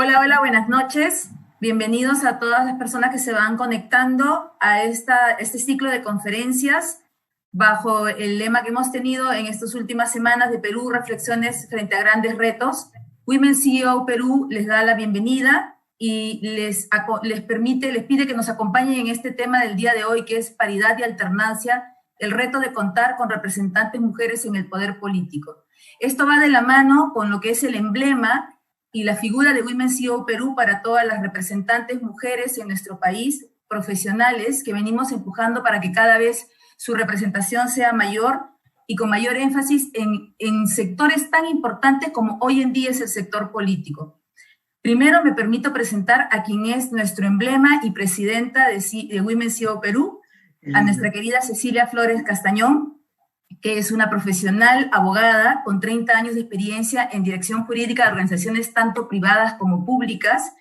Hola, hola, buenas noches. Bienvenidos a todas las personas que se van conectando a este ciclo de conferencias bajo el lema que hemos tenido en estas últimas semanas de Perú, reflexiones frente a grandes retos. Women CEO Perú les da la bienvenida y les pide que nos acompañen en este tema del día de hoy, que es paridad y alternancia, el reto de contar con representantes mujeres en el poder político. Esto va de la mano con lo que es el emblema y la figura de Women CEO Perú para todas las representantes mujeres en nuestro país, profesionales, que venimos empujando para que cada vez su representación sea mayor y con mayor énfasis en sectores tan importantes como hoy en día es el sector político. Primero me permito presentar a quien es nuestro emblema y presidenta de Women CEO Perú, a nuestra querida Cecilia Flores Castañón, que es una profesional abogada con 30 años de experiencia en dirección jurídica de organizaciones tanto privadas como públicas.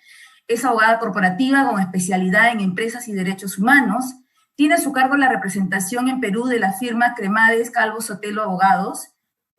Es abogada corporativa con especialidad en empresas y derechos humanos. Tiene a su cargo la representación en Perú de la firma Cremades Calvo Sotelo Abogados.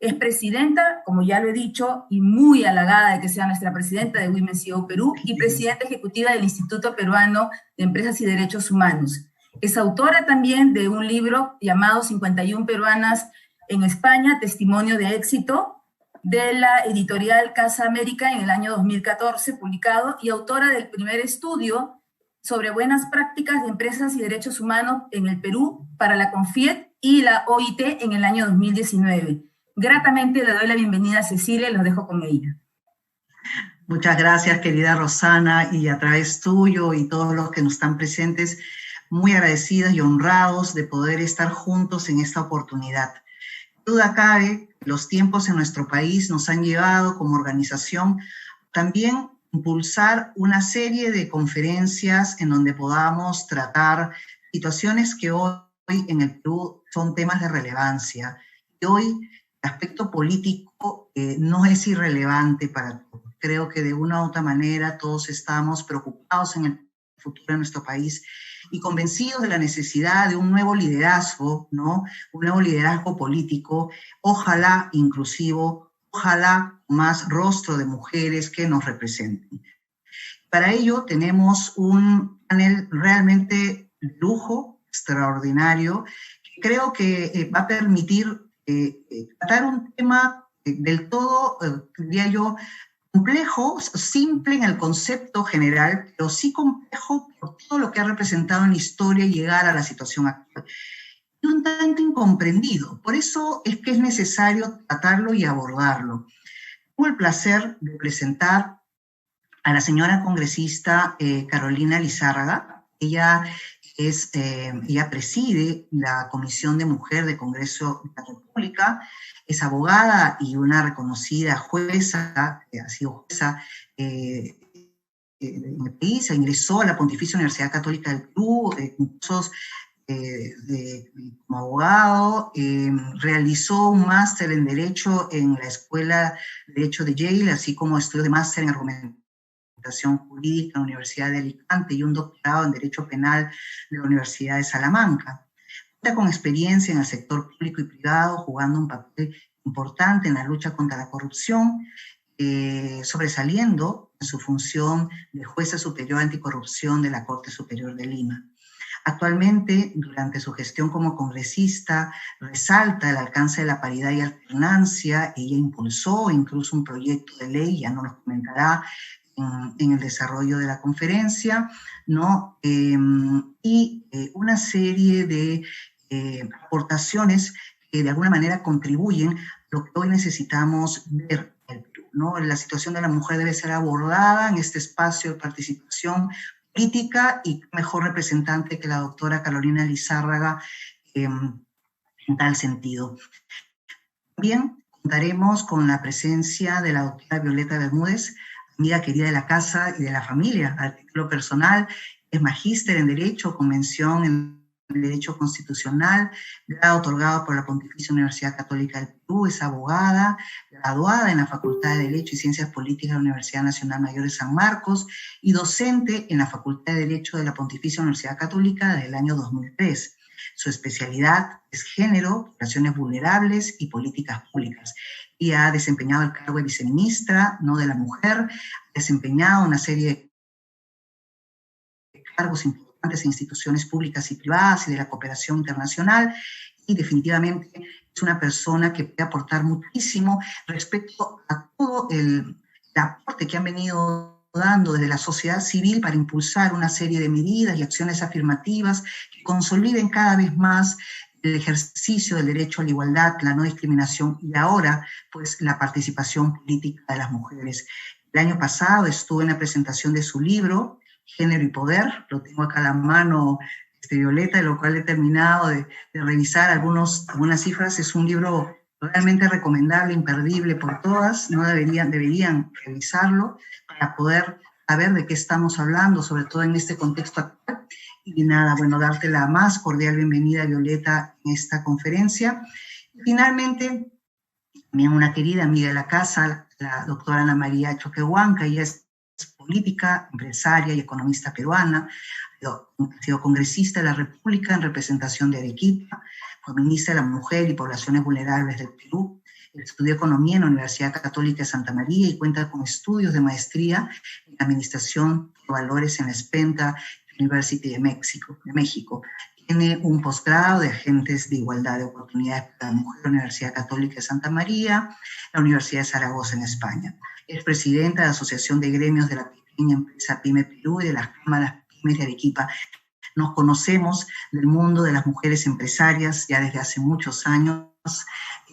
Es presidenta, como ya lo he dicho, y muy halagada de que sea nuestra presidenta de Women CEO Perú y presidenta ejecutiva del Instituto Peruano de Empresas y Derechos Humanos. Es autora también de un libro llamado 51 peruanas en España, testimonio de éxito, de la editorial Casa América en el año 2014, publicado, y autora del primer estudio sobre buenas prácticas de empresas y derechos humanos en el Perú para la CONFIED y la OIT en el año 2019. Gratamente le doy la bienvenida a Cecilia y los dejo con ella. Muchas gracias, querida Rosana, y a través tuyo y todos los que nos están presentes, muy agradecidas y honrados de poder estar juntos en esta oportunidad. Duda cabe, los tiempos en nuestro país nos han llevado como organización también impulsar una serie de conferencias en donde podamos tratar situaciones que hoy en el Perú son temas de relevancia. Y hoy el aspecto político no es irrelevante para todos. Creo que de una u otra manera todos estamos preocupados en el futuro de nuestro país y convencidos de la necesidad de un nuevo liderazgo, ¿no? Un nuevo liderazgo político, ojalá inclusivo, ojalá más rostro de mujeres que nos representen. Para ello tenemos un panel realmente de lujo, extraordinario, que creo que va a permitir tratar un tema del todo, diría yo, complejo, simple en el concepto general, pero sí complejo por todo lo que ha representado en la historia y llegar a la situación actual. Y un tanto incomprendido. Por eso es que es necesario tratarlo y abordarlo. Tengo el placer de presentar a la señora congresista Carolina Lizárraga. Ella preside la Comisión de Mujer del Congreso de la República, es abogada y una reconocida jueza, ha sido jueza en el país, ingresó a la Pontificia Universidad Católica del Perú, cursos como abogado, realizó un máster en Derecho en la Escuela de Derecho de Yale, así como estudios de máster en argumentación jurídica en la Universidad de Alicante y un doctorado en Derecho Penal de la Universidad de Salamanca. Cuenta con experiencia en el sector público y privado, jugando un papel importante en la lucha contra la corrupción, sobresaliendo en su función de jueza superior anticorrupción de la Corte Superior de Lima. Actualmente, durante su gestión como congresista, resalta el alcance de la paridad y alternancia. Ella impulsó incluso un proyecto de ley, ya nos lo comentará, en el desarrollo de la conferencia, ¿no? Y una serie de aportaciones que de alguna manera contribuyen a lo que hoy necesitamos ver, ¿no? La situación de la mujer debe ser abordada en este espacio de participación política y mejor representante que la doctora Carolina Lizárraga en tal sentido. También contaremos con la presencia de la doctora Violeta Bermúdez, amiga querida de la casa y de la familia. A título personal, es magíster en Derecho, con mención en Derecho Constitucional, grado otorgado por la Pontificia Universidad Católica del Perú, es abogada, graduada en la Facultad de Derecho y Ciencias Políticas de la Universidad Nacional Mayor de San Marcos y docente en la Facultad de Derecho de la Pontificia Universidad Católica desde el año 2003. Su especialidad es género, poblaciones vulnerables y políticas públicas. Y ha desempeñado el cargo de viceministra, no de la mujer, ha desempeñado una serie de cargos importantes en instituciones públicas y privadas y de la cooperación internacional, y definitivamente es una persona que puede aportar muchísimo respecto a todo el aporte que han venido dando desde la sociedad civil para impulsar una serie de medidas y acciones afirmativas que consoliden cada vez más el ejercicio del derecho a la igualdad, la no discriminación y ahora, pues, la participación política de las mujeres. El año pasado estuve en la presentación de su libro, Género y Poder, lo tengo acá a la mano, Violeta, de lo cual he terminado de revisar algunas cifras. Es un libro realmente recomendable, imperdible por todas, no deberían revisarlo para poder saber de qué estamos hablando, sobre todo en este contexto actual. Y nada, bueno, darte la más cordial bienvenida, Violeta, en esta conferencia. Y finalmente, también una querida amiga de la casa, la doctora Ana María Choquehuanca. Ella es política, empresaria y economista peruana, ha sido congresista de la República en representación de Arequipa, fue ministra de la Mujer y Poblaciones Vulnerables del Perú, estudió Economía en la Universidad Católica de Santa María y cuenta con estudios de maestría en Administración de Valores en la Spenta University de México. Tiene un posgrado de Agentes de Igualdad de Oportunidades para la Mujer en la Universidad Católica de Santa María, la Universidad de Zaragoza en España. Es presidenta de la Asociación de Gremios de la Pequeña Empresa PYME Perú y de las cámaras PYME de Arequipa. Nos conocemos del mundo de las mujeres empresarias ya desde hace muchos años.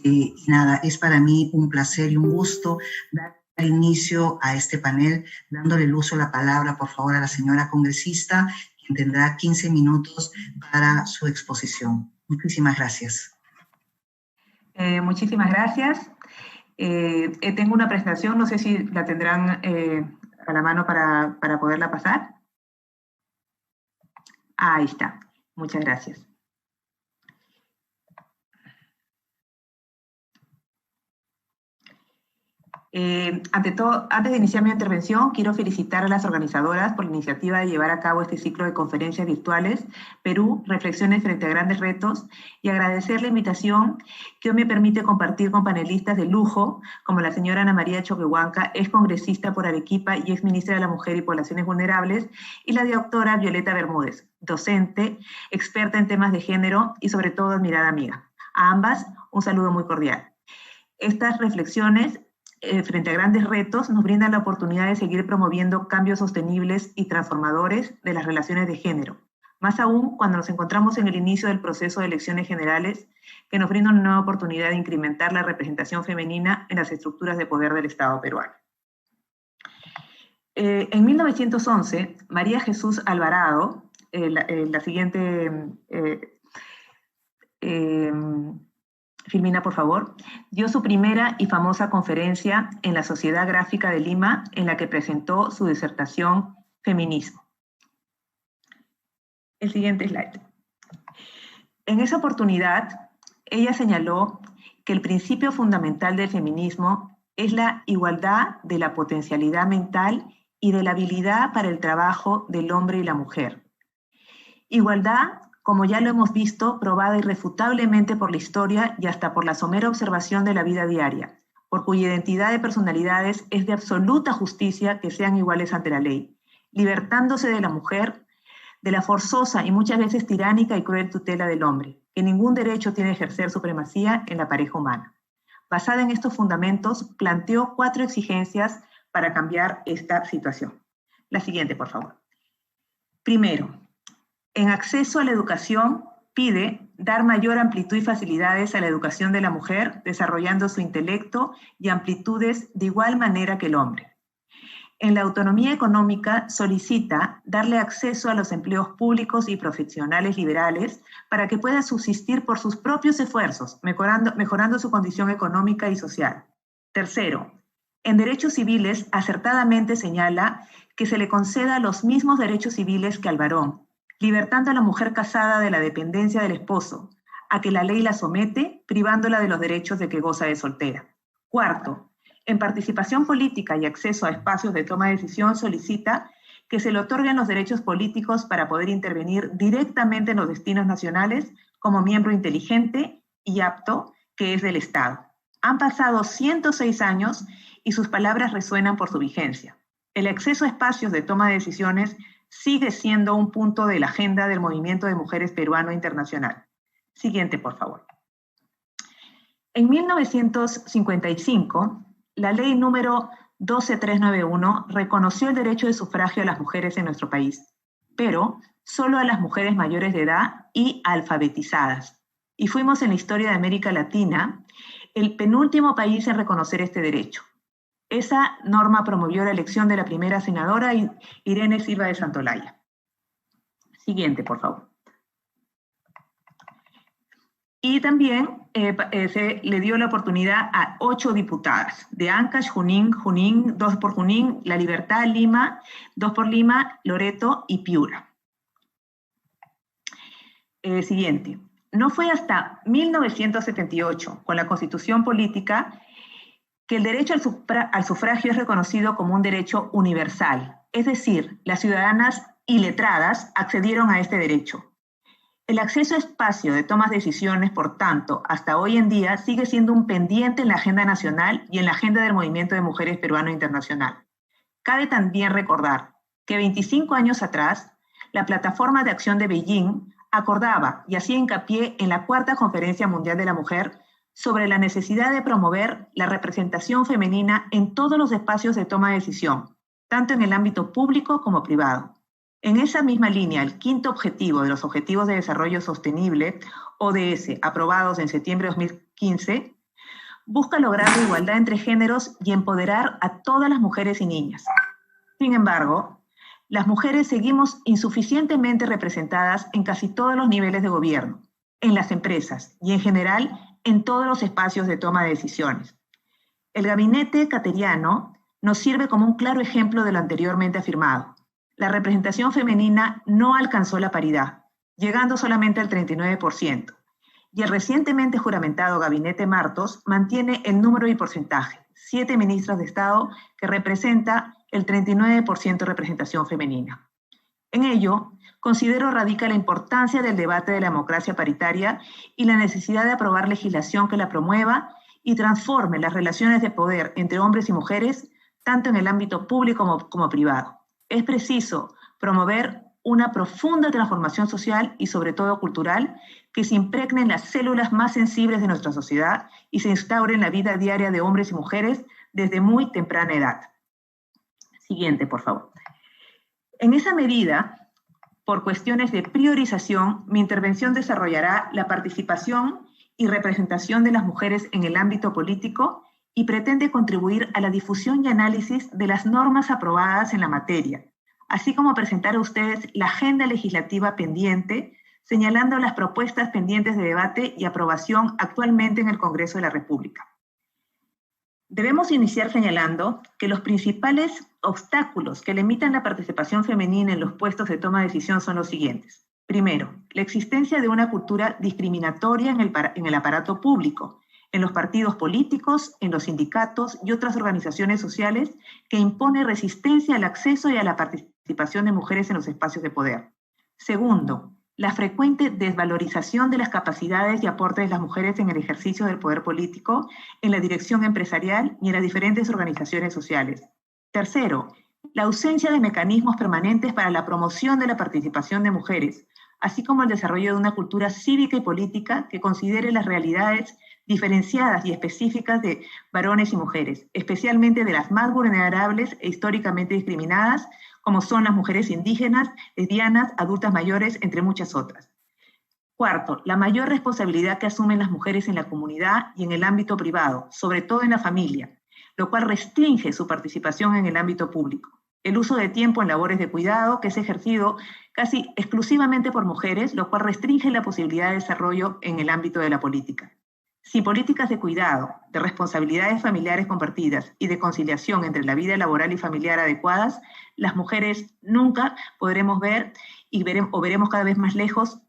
Y nada, es para mí un placer y un gusto dar inicio a este panel, dándole el uso de la palabra, por favor, a la señora congresista, quien tendrá 15 minutos para su exposición. Muchísimas gracias. Muchísimas gracias. Tengo una presentación, no sé si la tendrán a la mano para poderla pasar. Ahí está. Muchas gracias. Ante todo, antes de iniciar mi intervención, quiero felicitar a las organizadoras por la iniciativa de llevar a cabo este ciclo de conferencias virtuales Perú, Reflexiones frente a grandes retos, y agradecer la invitación que hoy me permite compartir con panelistas de lujo, como la señora Ana María Choquehuanca, ex congresista por Arequipa y ex ministra de la Mujer y Poblaciones Vulnerables, y la doctora Violeta Bermúdez, docente, experta en temas de género y sobre todo admirada amiga. A ambas, un saludo muy cordial. Estas reflexiones frente a grandes retos, nos brindan la oportunidad de seguir promoviendo cambios sostenibles y transformadores de las relaciones de género, más aún cuando nos encontramos en el inicio del proceso de elecciones generales, que nos brinda una nueva oportunidad de incrementar la representación femenina en las estructuras de poder del Estado peruano. En 1911, María Jesús Alvarado, la siguiente... Filmina, por favor, dio su primera y famosa conferencia en la Sociedad Gráfica de Lima, en la que presentó su disertación Feminismo. El siguiente slide. En esa oportunidad, ella señaló que el principio fundamental del feminismo es la igualdad de la potencialidad mental y de la habilidad para el trabajo del hombre y la mujer. Igualdad, como ya lo hemos visto, probada irrefutablemente por la historia y hasta por la somera observación de la vida diaria, por cuya identidad de personalidades es de absoluta justicia que sean iguales ante la ley, libertándose de la mujer, de la forzosa y muchas veces tiránica y cruel tutela del hombre, que ningún derecho tiene a ejercer supremacía en la pareja humana. Basada en estos fundamentos, planteó 4 exigencias para cambiar esta situación. La siguiente, por favor. Primero, en acceso a la educación, pide dar mayor amplitud y facilidades a la educación de la mujer, desarrollando su intelecto y amplitudes de igual manera que el hombre. En la autonomía económica, solicita darle acceso a los empleos públicos y profesionales liberales para que pueda subsistir por sus propios esfuerzos, mejorando su condición económica y social. Tercero, en derechos civiles, acertadamente señala que se le conceda los mismos derechos civiles que al varón, libertando a la mujer casada de la dependencia del esposo, a que la ley la somete, privándola de los derechos de que goza de soltera. Cuarto, en participación política y acceso a espacios de toma de decisión, solicita que se le otorguen los derechos políticos para poder intervenir directamente en los destinos nacionales, como miembro inteligente y apto que es del Estado. Han pasado 106 años y sus palabras resuenan por su vigencia. El acceso a espacios de toma de decisiones sigue siendo un punto de la agenda del movimiento de mujeres peruano internacional. Siguiente, por favor. En 1955, la ley número 12391 reconoció el derecho de sufragio a las mujeres en nuestro país, pero solo a las mujeres mayores de edad y alfabetizadas. Y fuimos en la historia de América Latina el penúltimo país en reconocer este derecho. Esa norma promovió la elección de la primera senadora, Irene Silva de Santolaya. Siguiente, por favor. Y también se le dio la oportunidad a 8 diputadas, de Ancash, Junín, 2 por Junín, La Libertad, Lima, 2 por Lima, Loreto y Piura. Siguiente. No fue hasta 1978, con la Constitución Política, que el derecho al sufragio es reconocido como un derecho universal. Es decir, las ciudadanas iletradas accedieron a este derecho. El acceso a espacio de tomas de decisiones, por tanto, hasta hoy en día sigue siendo un pendiente en la agenda nacional y en la agenda del movimiento de mujeres peruano internacional. Cabe también recordar que 25 años atrás, la Plataforma de Acción de Beijing acordaba y hacía hincapié en la Cuarta Conferencia Mundial de la Mujer sobre la necesidad de promover la representación femenina en todos los espacios de toma de decisión, tanto en el ámbito público como privado. En esa misma línea, el 5º objetivo de los Objetivos de Desarrollo Sostenible, ODS, aprobados en septiembre de 2015, busca lograr la igualdad entre géneros y empoderar a todas las mujeres y niñas. Sin embargo, las mujeres seguimos insuficientemente representadas en casi todos los niveles de gobierno, en las empresas y en general en todos los espacios de toma de decisiones. El gabinete cateriano nos sirve como un claro ejemplo de lo anteriormente afirmado. La representación femenina no alcanzó la paridad, llegando solamente al 39%, y el recientemente juramentado Gabinete Martos mantiene el número y porcentaje, 7 ministras de Estado, que representa el 39% de representación femenina. En ello, considero radica la importancia del debate de la democracia paritaria y la necesidad de aprobar legislación que la promueva y transforme las relaciones de poder entre hombres y mujeres, tanto en el ámbito público como privado. Es preciso promover una profunda transformación social y sobre todo cultural que se impregne en las células más sensibles de nuestra sociedad y se instaure en la vida diaria de hombres y mujeres desde muy temprana edad. Siguiente, por favor. En esa medida, por cuestiones de priorización, mi intervención desarrollará la participación y representación de las mujeres en el ámbito político y pretende contribuir a la difusión y análisis de las normas aprobadas en la materia, así como presentar a ustedes la agenda legislativa pendiente, señalando las propuestas pendientes de debate y aprobación actualmente en el Congreso de la República. Debemos iniciar señalando que los principales obstáculos que limitan la participación femenina en los puestos de toma de decisión son los siguientes. Primero, la existencia de una cultura discriminatoria en el aparato público, en los partidos políticos, en los sindicatos y otras organizaciones sociales que impone resistencia al acceso y a la participación de mujeres en los espacios de poder. Segundo, la frecuente desvalorización de las capacidades y aportes de las mujeres en el ejercicio del poder político, en la dirección empresarial y en las diferentes organizaciones sociales. Tercero, la ausencia de mecanismos permanentes para la promoción de la participación de mujeres, así como el desarrollo de una cultura cívica y política que considere las realidades diferenciadas y específicas de varones y mujeres, especialmente de las más vulnerables e históricamente discriminadas, como son las mujeres indígenas, lesbianas, adultas mayores, entre muchas otras. Cuarto, la mayor responsabilidad que asumen las mujeres en la comunidad y en el ámbito privado, sobre todo en la familia, lo cual restringe su participación en el ámbito público. El uso de tiempo en labores de cuidado, que es ejercido casi exclusivamente por mujeres, lo cual restringe la posibilidad de desarrollo en el ámbito de la política. Sin políticas de cuidado, de responsabilidades familiares compartidas y de conciliación entre la vida laboral y familiar adecuadas, las mujeres nunca podremos ver o veremos cada vez más lejos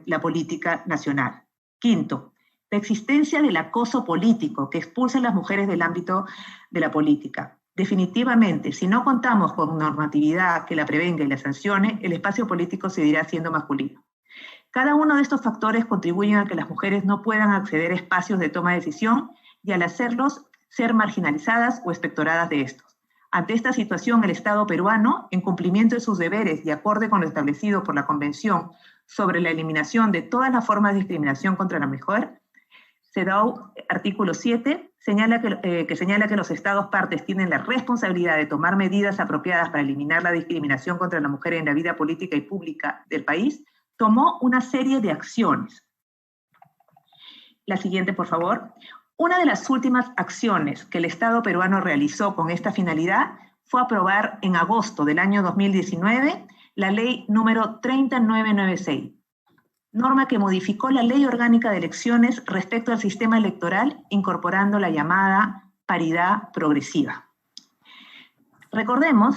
la política nacional. Quinto, la existencia del acoso político que expulsa a las mujeres del ámbito de la política. Definitivamente, si no contamos con normatividad que la prevenga y la sancione, el espacio político seguirá siendo masculino. Cada uno de estos factores contribuyen a que las mujeres no puedan acceder a espacios de toma de decisión y al hacerlos ser marginalizadas o espectoradas de estos. Ante esta situación, el Estado peruano, en cumplimiento de sus deberes y acorde con lo establecido por la Convención sobre la eliminación de todas las formas de discriminación contra la mujer, CEDAW, artículo 7, señala que los Estados partes tienen la responsabilidad de tomar medidas apropiadas para eliminar la discriminación contra la mujer en la vida política y pública del país, tomó una serie de acciones. La siguiente, por favor. Una de las últimas acciones que el Estado peruano realizó con esta finalidad fue aprobar en agosto del año 2019 la ley número 3996, norma que modificó la Ley Orgánica de Elecciones respecto al sistema electoral, incorporando la llamada paridad progresiva. Recordemos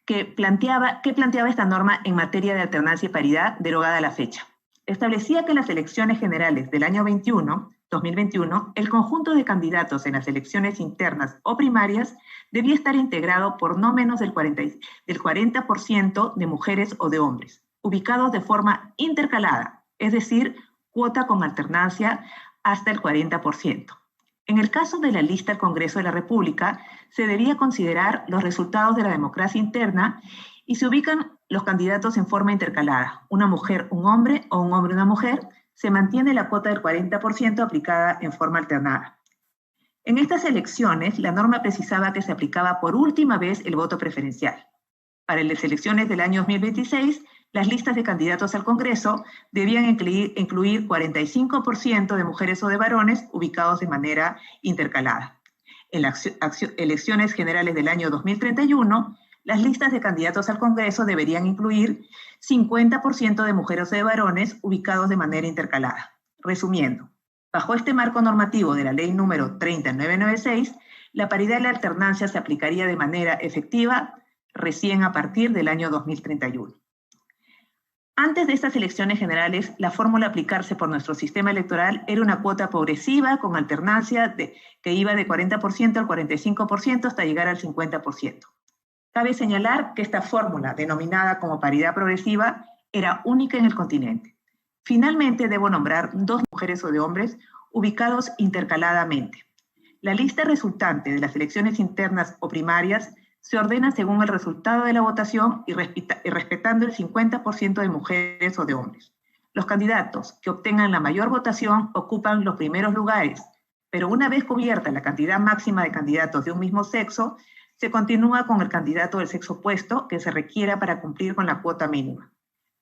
que planteaba esta norma en materia de alternancia y paridad derogada a la fecha. Establecía que en las elecciones generales del año 2021, el conjunto de candidatos en las elecciones internas o primarias debía estar integrado por no menos del 40% de mujeres o de hombres, ubicados de forma intercalada, es decir, cuota con alternancia hasta el 40%. En el caso de la lista del Congreso de la República, se debía considerar los resultados de la democracia interna y se ubican los candidatos en forma intercalada, una mujer, un hombre o un hombre, una mujer. Se mantiene la cuota del 40% aplicada en forma alternada. En estas elecciones, la norma precisaba que se aplicaba por última vez el voto preferencial. Para las elecciones del año 2026, las listas de candidatos al Congreso debían incluir 45% de mujeres o de varones ubicados de manera intercalada. En las elecciones generales del año 2031, las listas de candidatos al Congreso deberían incluir 50% de mujeres o de varones ubicados de manera intercalada. Resumiendo, bajo este marco normativo de la ley número 3996, la paridad y la alternancia se aplicaría de manera efectiva recién a partir del año 2031. Antes de estas elecciones generales, la fórmula a aplicarse por nuestro sistema electoral era una cuota progresiva con alternancia que iba de 40% al 45% hasta llegar al 50%. Cabe señalar que esta fórmula, denominada como paridad progresiva, era única en el continente. Finalmente, debo nombrar 2 mujeres o de hombres ubicados intercaladamente. La lista resultante de las elecciones internas o primarias se ordena según el resultado de la votación y respetando el 50% de mujeres o de hombres. Los candidatos que obtengan la mayor votación ocupan los primeros lugares, pero una vez cubierta la cantidad máxima de candidatos de un mismo sexo, se continúa con el candidato del sexo opuesto que se requiera para cumplir con la cuota mínima.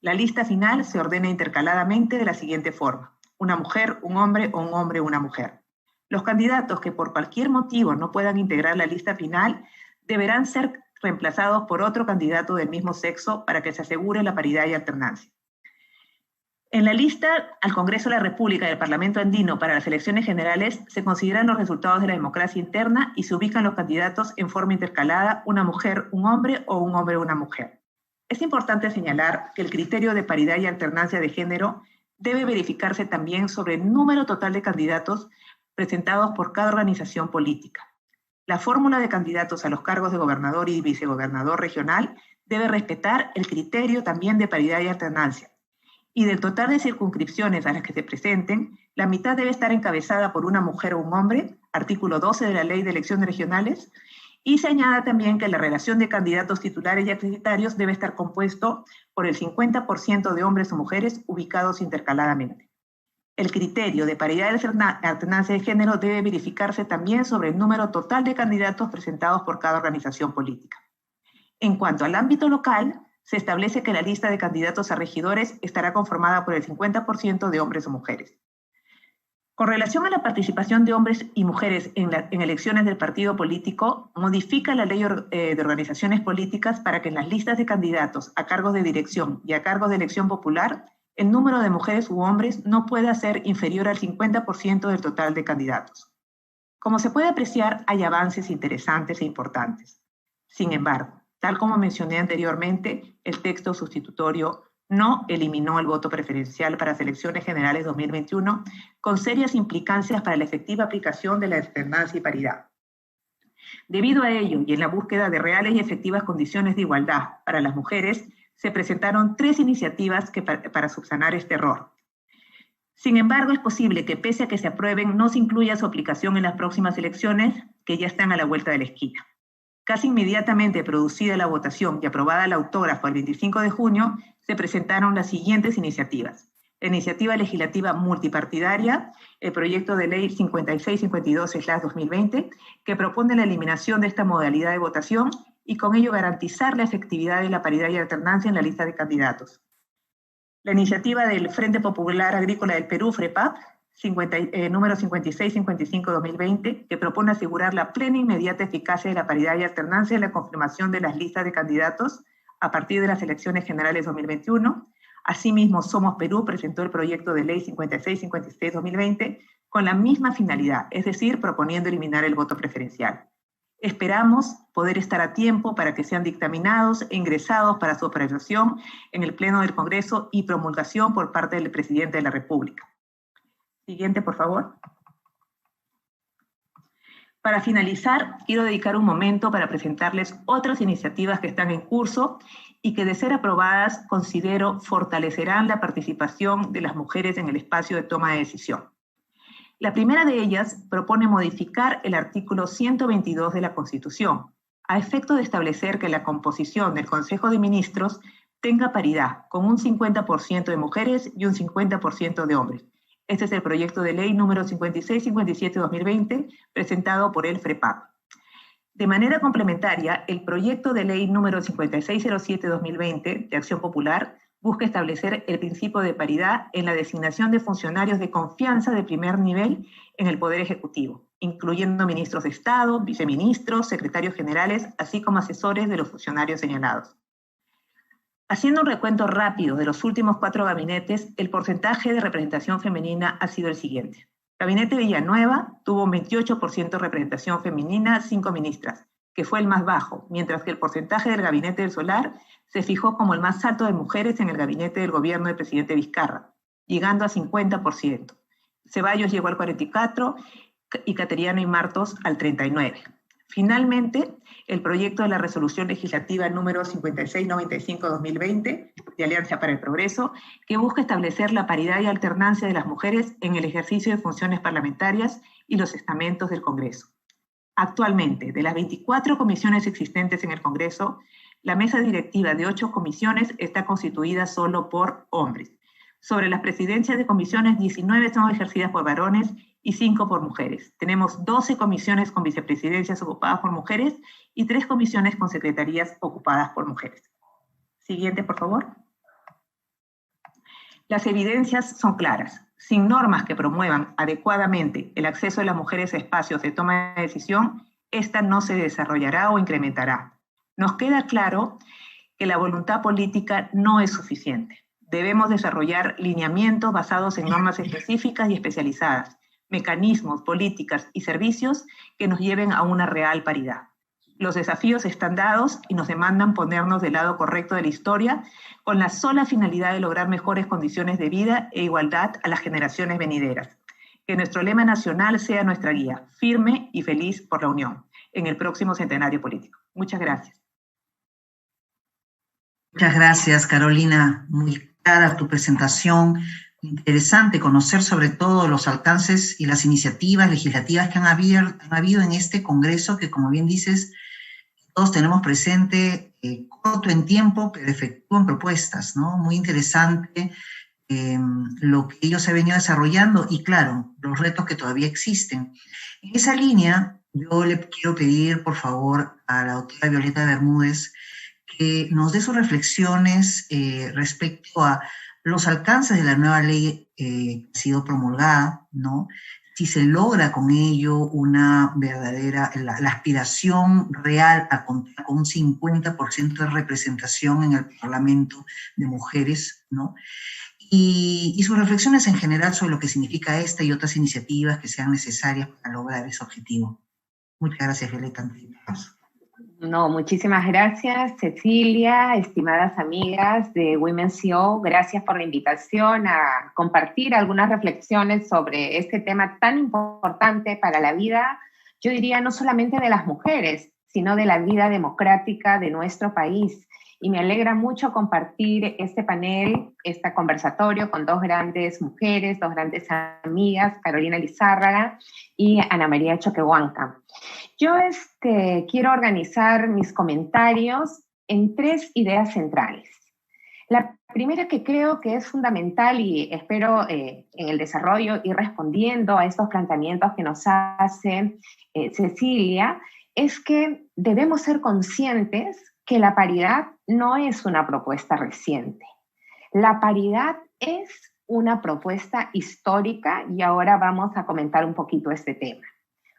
La lista final se ordena intercaladamente de la siguiente forma: una mujer, un hombre o un hombre, una mujer. Los candidatos que por cualquier motivo no puedan integrar la lista final deberán ser reemplazados por otro candidato del mismo sexo para que se asegure la paridad y alternancia. En la lista al Congreso de la República y al Parlamento Andino para las elecciones generales se consideran los resultados de la democracia interna y se ubican los candidatos en forma intercalada, una mujer, un hombre o un hombre, una mujer. Es importante señalar que el criterio de paridad y alternancia de género debe verificarse también sobre el número total de candidatos presentados por cada organización política. La fórmula de candidatos a los cargos de gobernador y vicegobernador regional debe respetar el criterio también de paridad y alternancia. Y del total de circunscripciones a las que se presenten, la mitad debe estar encabezada por una mujer o un hombre, artículo 12 de la Ley de Elecciones Regionales, y se añade también que la relación de candidatos titulares y acreditarios debe estar compuesto por el 50% de hombres o mujeres ubicados intercaladamente. El criterio de paridad y alternancia de género debe verificarse también sobre el número total de candidatos presentados por cada organización política. En cuanto al ámbito local, se establece que la lista de candidatos a regidores estará conformada por el 50% de hombres o mujeres. Con relación a la participación de hombres y mujeres en elecciones del partido político, modifica la Ley de Organizaciones Políticas para que en las listas de candidatos a cargos de dirección y a cargos de elección popular, el número de mujeres u hombres no pueda ser inferior al 50% del total de candidatos. Como se puede apreciar, hay avances interesantes e importantes. Sin embargo, tal como mencioné anteriormente, el texto sustitutorio no eliminó el voto preferencial para las elecciones generales 2021, con serias implicancias para la efectiva aplicación de la alternancia y paridad. Debido a ello, y en la búsqueda de reales y efectivas condiciones de igualdad para las mujeres, se presentaron 3 iniciativas para subsanar este error. Sin embargo, es posible que pese a que se aprueben, no se incluya su aplicación en las próximas elecciones, que ya están a la vuelta de la esquina. Casi inmediatamente producida la votación y aprobada el autógrafo el 25 de junio, se presentaron las siguientes iniciativas. La iniciativa legislativa multipartidaria, el proyecto de ley 5652/2020, que propone la eliminación de esta modalidad de votación y con ello garantizar la efectividad de la paridad y alternancia en la lista de candidatos. La iniciativa del Frente Popular Agrícola del Perú, FREPAP, número 5655/2020, que propone asegurar la plena e inmediata eficacia de la paridad y alternancia en la confirmación de las listas de candidatos a partir de las elecciones generales 2021. Asimismo, Somos Perú presentó el proyecto de ley 5656/2020 con la misma finalidad, es decir, proponiendo eliminar el voto preferencial. Esperamos poder estar a tiempo para que sean dictaminados e ingresados para su aprobación en el Pleno del Congreso y promulgación por parte del Presidente de la República. Siguiente, por favor. Para finalizar, quiero dedicar un momento para presentarles otras iniciativas que están en curso y que, de ser aprobadas, considero fortalecerán la participación de las mujeres en el espacio de toma de decisión. La primera de ellas propone modificar el artículo 122 de la Constitución, a efecto de establecer que la composición del Consejo de Ministros tenga paridad, con un 50% de mujeres y un 50% de hombres. Este es el proyecto de ley número 5657/2020, presentado por el FREPAP. De manera complementaria, el proyecto de ley número 5607/2020 de Acción Popular busca establecer el principio de paridad en la designación de funcionarios de confianza de primer nivel en el Poder Ejecutivo, incluyendo ministros de Estado, viceministros, secretarios generales, así como asesores de los funcionarios señalados. Haciendo un recuento rápido de los últimos 4 gabinetes, el porcentaje de representación femenina ha sido el siguiente. Gabinete Villanueva tuvo un 28% de representación femenina, 5 ministras, que fue el más bajo, mientras que el porcentaje del Gabinete del Solar se fijó como el más alto de mujeres en el gabinete del gobierno del presidente Vizcarra, llegando a 50%. Ceballos llegó al 44% y Cateriano y Martos al 39%. Finalmente, el proyecto de la resolución legislativa número 5695/2020 de Alianza para el Progreso, que busca establecer la paridad y alternancia de las mujeres en el ejercicio de funciones parlamentarias y los estamentos del Congreso. Actualmente, de las 24 comisiones existentes en el Congreso, la mesa directiva de 8 comisiones está constituida solo por hombres. Sobre las presidencias de comisiones, 19 son ejercidas por varones y 5 por mujeres. Tenemos 12 comisiones con vicepresidencias ocupadas por mujeres y 3 comisiones con secretarías ocupadas por mujeres. Siguiente, por favor. Las evidencias son claras. Sin normas que promuevan adecuadamente el acceso de las mujeres a espacios de toma de decisión, esta no se desarrollará o incrementará. Nos queda claro que la voluntad política no es suficiente. Debemos desarrollar lineamientos basados en normas específicas y especializadas, mecanismos, políticas y servicios que nos lleven a una real paridad. Los desafíos están dados y nos demandan ponernos del lado correcto de la historia con la sola finalidad de lograr mejores condiciones de vida e igualdad a las generaciones venideras. Que nuestro lema nacional sea nuestra guía, firme y feliz por la unión, en el próximo centenario político. Muchas gracias. Muchas gracias, Carolina. Muy clara tu presentación. Interesante conocer sobre todo los alcances y las iniciativas legislativas que han habido en este Congreso, que, como bien dices, todos tenemos presente, corto en tiempo, pero efectivo en propuestas, ¿no? Muy interesante lo que ellos se han venido desarrollando y, claro, los retos que todavía existen. En esa línea, yo le quiero pedir, por favor, a la doctora Violeta Bermúdez que nos dé sus reflexiones respecto a los alcances de la nueva ley que ha sido promulgada, ¿no? Si se logra con ello una verdadera, la aspiración real a contar con un 50% de representación en el Parlamento de mujeres, ¿no? Y sus reflexiones en general sobre lo que significa esta y otras iniciativas que sean necesarias para lograr ese objetivo. Muchas gracias, Violeta. No, muchísimas gracias, Cecilia, estimadas amigas de Women CO. Gracias por la invitación a compartir algunas reflexiones sobre este tema tan importante para la vida, yo diría no solamente de las mujeres, sino de la vida democrática de nuestro país. y me alegra mucho compartir este panel, este conversatorio con dos grandes mujeres, dos grandes amigas, Carolina Lizárraga y Ana María Choquehuanca. Yo quiero organizar mis comentarios en 3 ideas centrales. La primera, que creo que es fundamental y espero en el desarrollo ir respondiendo a estos planteamientos que nos hace Cecilia, es que debemos ser conscientes que la paridad no es una propuesta reciente. La paridad es una propuesta histórica y ahora vamos a comentar un poquito este tema.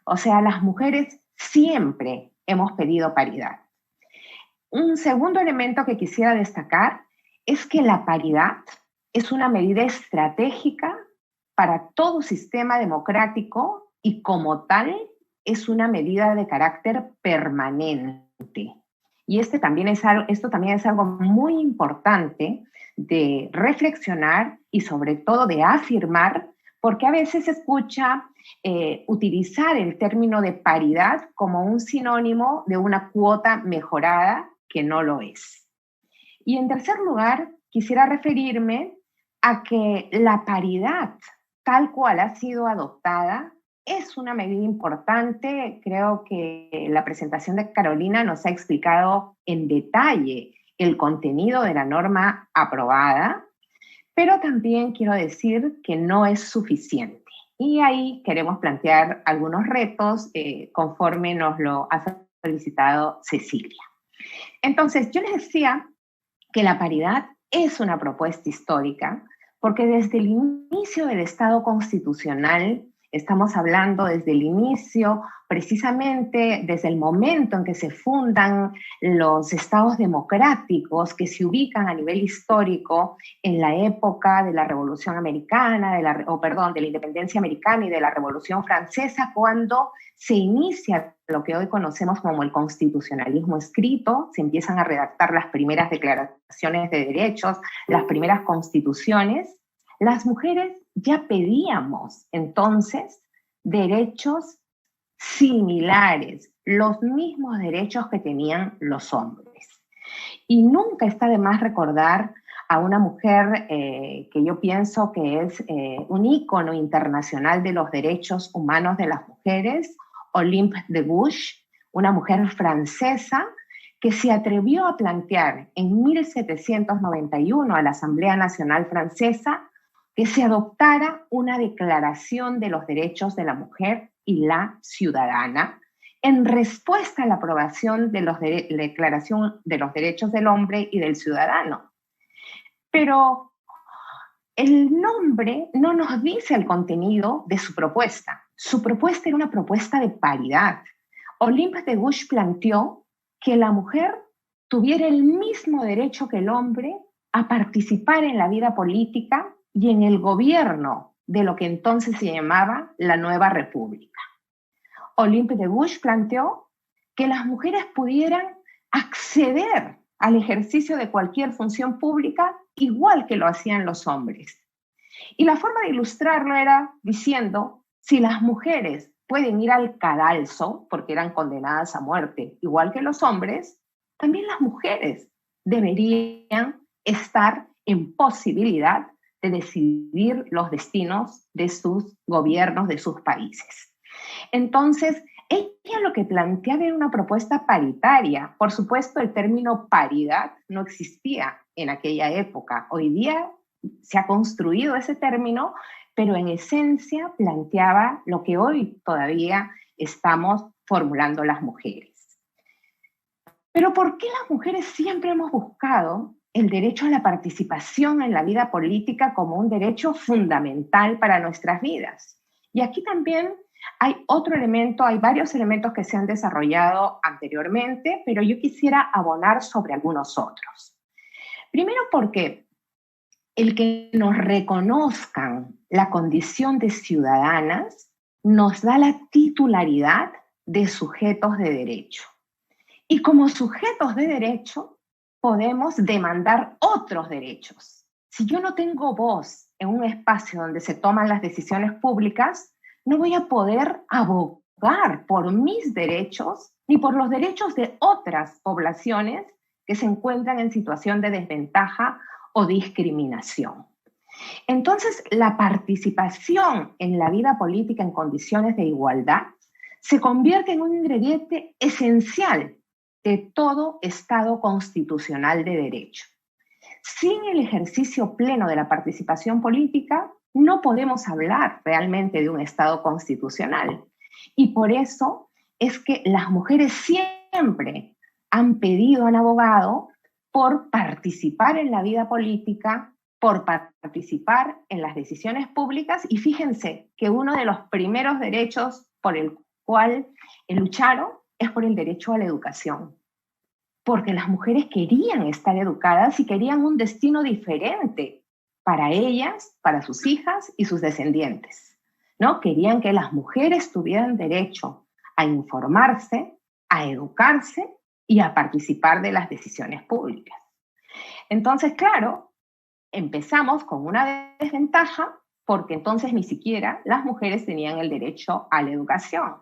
O sea, las mujeres siempre hemos pedido paridad. Un segundo elemento que quisiera destacar es que la paridad es una medida estratégica para todo sistema democrático y como tal es una medida de carácter permanente. Y esto también es algo muy importante de reflexionar y sobre todo de afirmar, porque a veces se escucha utilizar el término de paridad como un sinónimo de una cuota mejorada que no lo es. Y en tercer lugar, quisiera referirme a que la paridad, tal cual ha sido adoptada, es una medida importante. Creo que la presentación de Carolina nos ha explicado en detalle el contenido de la norma aprobada, pero también quiero decir que no es suficiente. Y ahí queremos plantear algunos retos conforme nos lo ha solicitado Cecilia. Entonces, yo les decía que la paridad es una propuesta histórica porque desde el inicio del Estado constitucional, estamos hablando desde el inicio, precisamente desde el momento en que se fundan los estados democráticos que se ubican a nivel histórico en la época de la Revolución Americana, de la Independencia Americana y de la Revolución Francesa, cuando se inicia lo que hoy conocemos como el constitucionalismo escrito, se empiezan a redactar las primeras declaraciones de derechos, las primeras constituciones. Las mujeres ya pedíamos entonces derechos similares, los mismos derechos que tenían los hombres. Y nunca está de más recordar a una mujer que yo pienso que es un ícono internacional de los derechos humanos de las mujeres, Olympe de Gouges, una mujer francesa que se atrevió a plantear en 1791 a la Asamblea Nacional Francesa que se adoptara una declaración de los derechos de la mujer y la ciudadana en respuesta a la aprobación de la Declaración de los Derechos del Hombre y del Ciudadano. Pero el nombre no nos dice el contenido de su propuesta. Su propuesta era una propuesta de paridad. Olympe de Gouges planteó que la mujer tuviera el mismo derecho que el hombre a participar en la vida política y en el gobierno de lo que entonces se llamaba la Nueva República. Olympe de Gouges planteó que las mujeres pudieran acceder al ejercicio de cualquier función pública igual que lo hacían los hombres. Y la forma de ilustrarlo era diciendo, si las mujeres pueden ir al cadalso, porque eran condenadas a muerte, igual que los hombres, también las mujeres deberían estar en posibilidad de decidir los destinos de sus gobiernos, de sus países. Entonces, ella lo que planteaba era una propuesta paritaria. Por supuesto, el término paridad no existía en aquella época. Hoy día se ha construido ese término, pero en esencia planteaba lo que hoy todavía estamos formulando las mujeres. Pero ¿por qué las mujeres siempre hemos buscado el derecho a la participación en la vida política como un derecho fundamental para nuestras vidas? Y aquí también hay otro elemento, hay varios elementos que se han desarrollado anteriormente, pero yo quisiera abonar sobre algunos otros. Primero porque el que nos reconozcan la condición de ciudadanas nos da la titularidad de sujetos de derecho. Y como sujetos de derecho podemos demandar otros derechos. Si yo no tengo voz en un espacio donde se toman las decisiones públicas, no voy a poder abogar por mis derechos ni por los derechos de otras poblaciones que se encuentran en situación de desventaja o discriminación. Entonces, la participación en la vida política en condiciones de igualdad se convierte en un ingrediente esencial de todo Estado constitucional de derecho. Sin el ejercicio pleno de la participación política, no podemos hablar realmente de un Estado constitucional. Y por eso es que las mujeres siempre han pedido a un abogado por participar en la vida política, por participar en las decisiones públicas, y fíjense que uno de los primeros derechos por el cual lucharon es por el derecho a la educación, porque las mujeres querían estar educadas y querían un destino diferente para ellas, para sus hijas y sus descendientes, ¿no? Querían que las mujeres tuvieran derecho a informarse, a educarse y a participar de las decisiones públicas. Entonces, claro, empezamos con una desventaja porque entonces ni siquiera las mujeres tenían el derecho a la educación.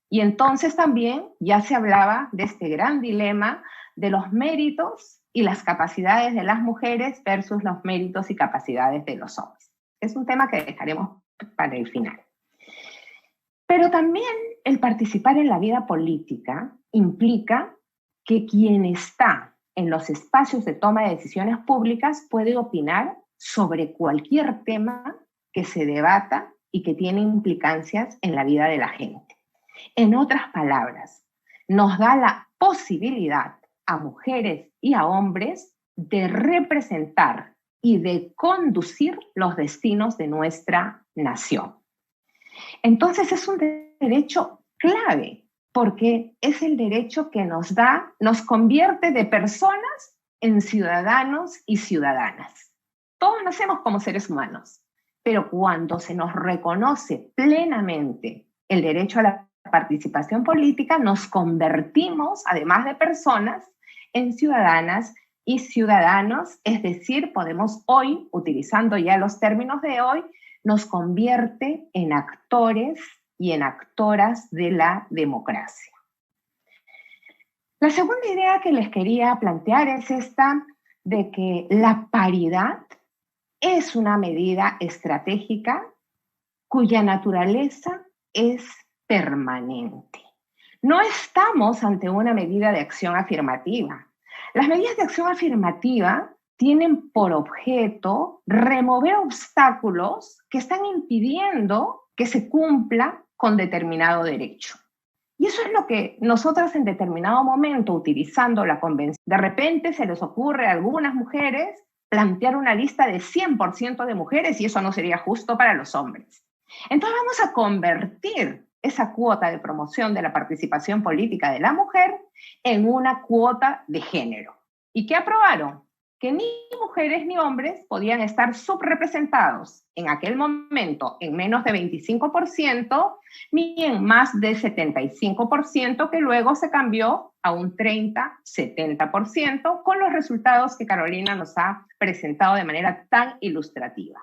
Y entonces también ya se hablaba de este gran dilema de los méritos y las capacidades de las mujeres versus los méritos y capacidades de los hombres. Es un tema que dejaremos para el final. Pero también el participar en la vida política implica que quien está en los espacios de toma de decisiones públicas puede opinar sobre cualquier tema que se debata y que tiene implicancias en la vida de la gente. En otras palabras, nos da la posibilidad a mujeres y a hombres de representar y de conducir los destinos de nuestra nación. Entonces es un derecho clave, porque es el derecho que nos convierte de personas en ciudadanos y ciudadanas. Todos nacemos como seres humanos, pero cuando se nos reconoce plenamente el derecho a la participación política, nos convertimos, además de personas, en ciudadanas y ciudadanos, es decir, podemos hoy, utilizando ya los términos de hoy, nos convierte en actores y en actoras de la democracia. La segunda idea que les quería plantear es esta de que la paridad es una medida estratégica cuya naturaleza es permanente. No estamos ante una medida de acción afirmativa. Las medidas de acción afirmativa tienen por objeto remover obstáculos que están impidiendo que se cumpla con determinado derecho. Y eso es lo que nosotras en determinado momento, utilizando la convención, de repente se les ocurre a algunas mujeres plantear una lista de 100% de mujeres y eso no sería justo para los hombres. Entonces vamos a convertir esa cuota de promoción de la participación política de la mujer en una cuota de género. ¿Y qué aprobaron? Que ni mujeres ni hombres podían estar subrepresentados en aquel momento en menos de 25%, ni en más de 75%, que luego se cambió a un 30-70%, con los resultados que Carolina nos ha presentado de manera tan ilustrativa.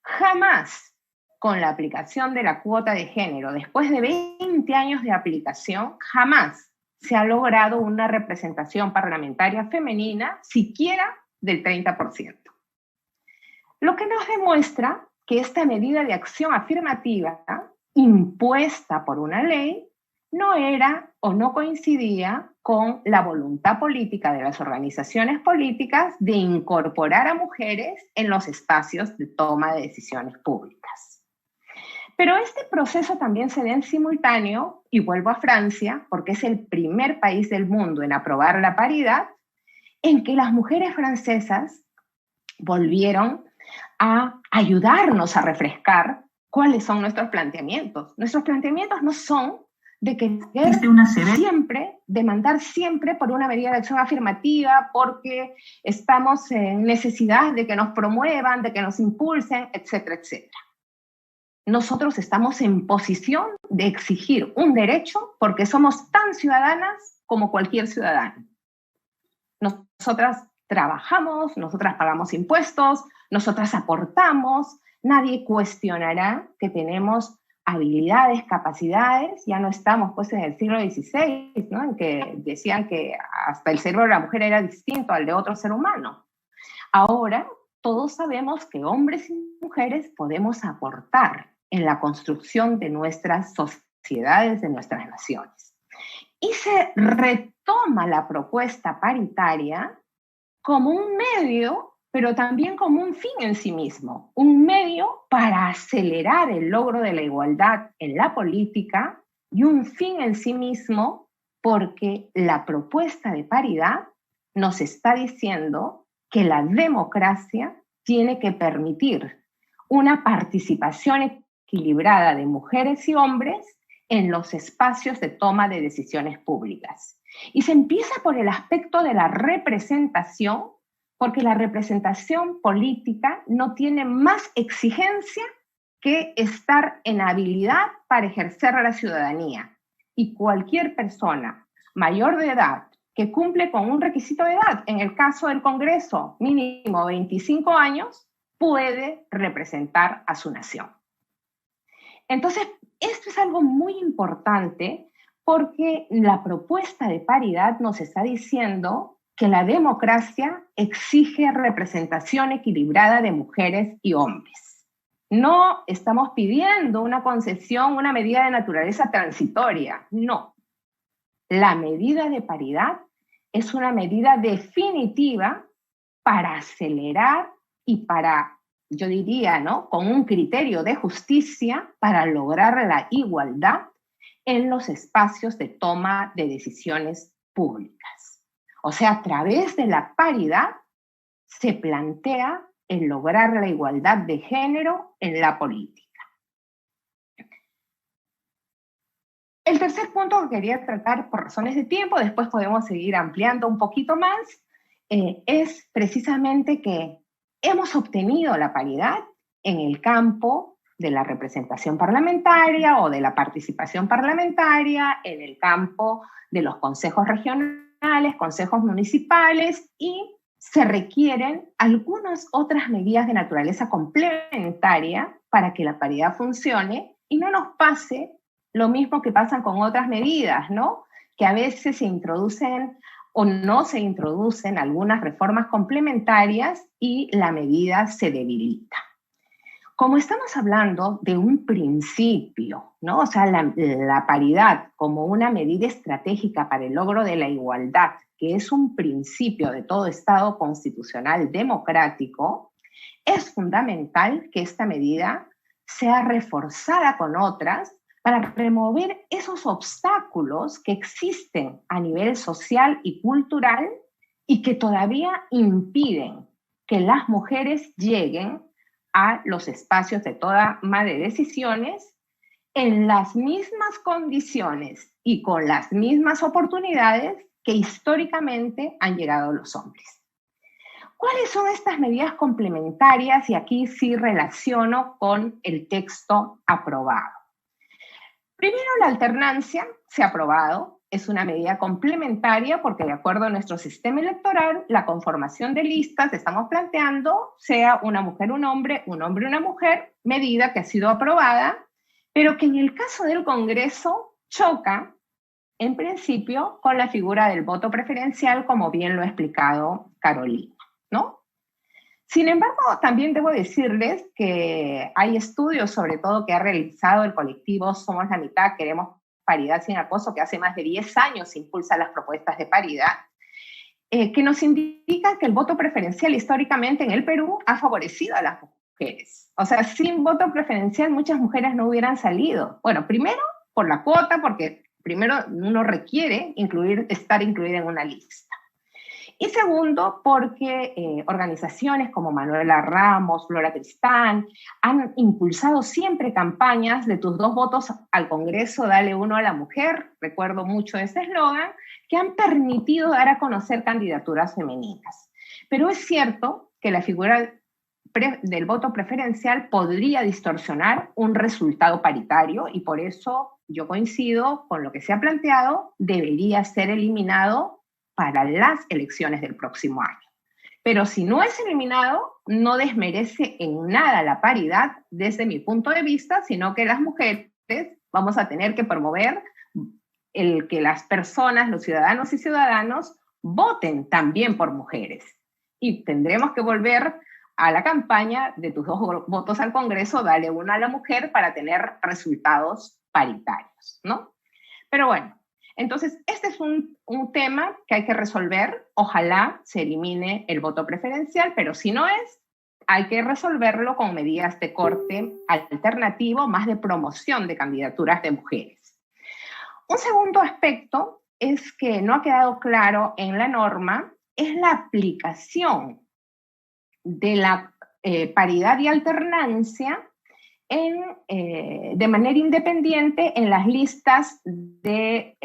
Jamás, con la aplicación de la cuota de género, después de 20 años de aplicación, jamás se ha logrado una representación parlamentaria femenina siquiera del 30%. Lo que nos demuestra que esta medida de acción afirmativa impuesta por una ley no era o no coincidía con la voluntad política de las organizaciones políticas de incorporar a mujeres en los espacios de toma de decisiones públicas. Pero este proceso también se da en simultáneo, y vuelvo a Francia, porque es el primer país del mundo en aprobar la paridad, en que las mujeres francesas volvieron a ayudarnos a refrescar cuáles son nuestros planteamientos. Nuestros planteamientos no son de que siempre, demandar siempre por una medida de acción afirmativa, porque estamos en necesidad de que nos promuevan, de que nos impulsen, etcétera, etcétera. Nosotros estamos en posición de exigir un derecho porque somos tan ciudadanas como cualquier ciudadano. Nosotras trabajamos, nosotras pagamos impuestos, nosotras aportamos, nadie cuestionará que tenemos habilidades, capacidades. Ya no estamos pues en el siglo XVI, ¿no? En que decían que hasta el cerebro de la mujer era distinto al de otro ser humano. Ahora todos sabemos que hombres y mujeres podemos aportar en la construcción de nuestras sociedades, de nuestras naciones. Y se retoma la propuesta paritaria como un medio, pero también como un fin en sí mismo, un medio para acelerar el logro de la igualdad en la política y un fin en sí mismo porque la propuesta de paridad nos está diciendo que la democracia tiene que permitir una participación equilibrada de mujeres y hombres en los espacios de toma de decisiones públicas. Y se empieza por el aspecto de la representación, porque la representación política no tiene más exigencia que estar en habilidad para ejercer la ciudadanía. Y cualquier persona mayor de edad que cumple con un requisito de edad, en el caso del Congreso, mínimo 25 años, puede representar a su nación. Entonces, esto es algo muy importante porque la propuesta de paridad nos está diciendo que la democracia exige representación equilibrada de mujeres y hombres. No estamos pidiendo una concesión, una medida de naturaleza transitoria, no. La medida de paridad es una medida definitiva para acelerar y para, yo diría, ¿no?, con un criterio de justicia para lograr la igualdad en los espacios de toma de decisiones públicas. O sea, a través de la paridad se plantea el lograr la igualdad de género en la política. El tercer punto que quería tratar por razones de tiempo, después podemos seguir ampliando un poquito más, es precisamente que hemos obtenido la paridad en el campo de la representación parlamentaria o de la participación parlamentaria, en el campo de los consejos regionales, consejos municipales, y se requieren algunas otras medidas de naturaleza complementaria para que la paridad funcione y no nos pase lo mismo que pasan con otras medidas, ¿no? Que a veces se introducen o no se introducen algunas reformas complementarias y la medida se debilita. Como estamos hablando de un principio, ¿no? O sea, la paridad como una medida estratégica para el logro de la igualdad, que es un principio de todo Estado constitucional democrático, es fundamental que esta medida sea reforzada con otras para remover esos obstáculos que existen a nivel social y cultural y que todavía impiden que las mujeres lleguen a los espacios de toma de decisiones en las mismas condiciones y con las mismas oportunidades que históricamente han llegado los hombres. ¿Cuáles son estas medidas complementarias? Y aquí sí relaciono con el texto aprobado. Primero, la alternancia se ha aprobado, es una medida complementaria porque de acuerdo a nuestro sistema electoral, la conformación de listas estamos planteando sea una mujer, un hombre, una mujer, medida que ha sido aprobada, pero que en el caso del Congreso choca, en principio, con la figura del voto preferencial, como bien lo ha explicado Carolina, ¿no? Sin embargo, también debo decirles que hay estudios, sobre todo que ha realizado el colectivo Somos la Mitad, Queremos Paridad Sin Acoso, que hace más de 10 años impulsa las propuestas de paridad, que nos indican que el voto preferencial históricamente en el Perú ha favorecido a las mujeres. O sea, sin voto preferencial muchas mujeres no hubieran salido. Bueno, primero por la cuota, porque primero uno requiere estar incluida en una lista. Y segundo, porque organizaciones como Manuela Ramos, Flora Tristán, han impulsado siempre campañas de tus 2 votos al Congreso, dale 1 a la mujer, recuerdo mucho ese eslogan, que han permitido dar a conocer candidaturas femeninas. Pero es cierto que la figura del voto preferencial podría distorsionar un resultado paritario y por eso yo coincido con lo que se ha planteado, debería ser eliminado para las elecciones del próximo año. Pero si no es eliminado, no desmerece en nada la paridad desde mi punto de vista, sino que las mujeres vamos a tener que promover el que las personas, los ciudadanos y ciudadanos, voten también por mujeres. Y tendremos que volver a la campaña de tus 2 votos al Congreso, dale 1 a la mujer para tener resultados paritarios, ¿no? Pero bueno, entonces este es un tema que hay que resolver. Ojalá se elimine el voto preferencial, pero si no es, hay que resolverlo con medidas de corte alternativo, más de promoción de candidaturas de mujeres. Un segundo aspecto es que no ha quedado claro en la norma, es la aplicación de la paridad y alternancia de manera independiente en las listas de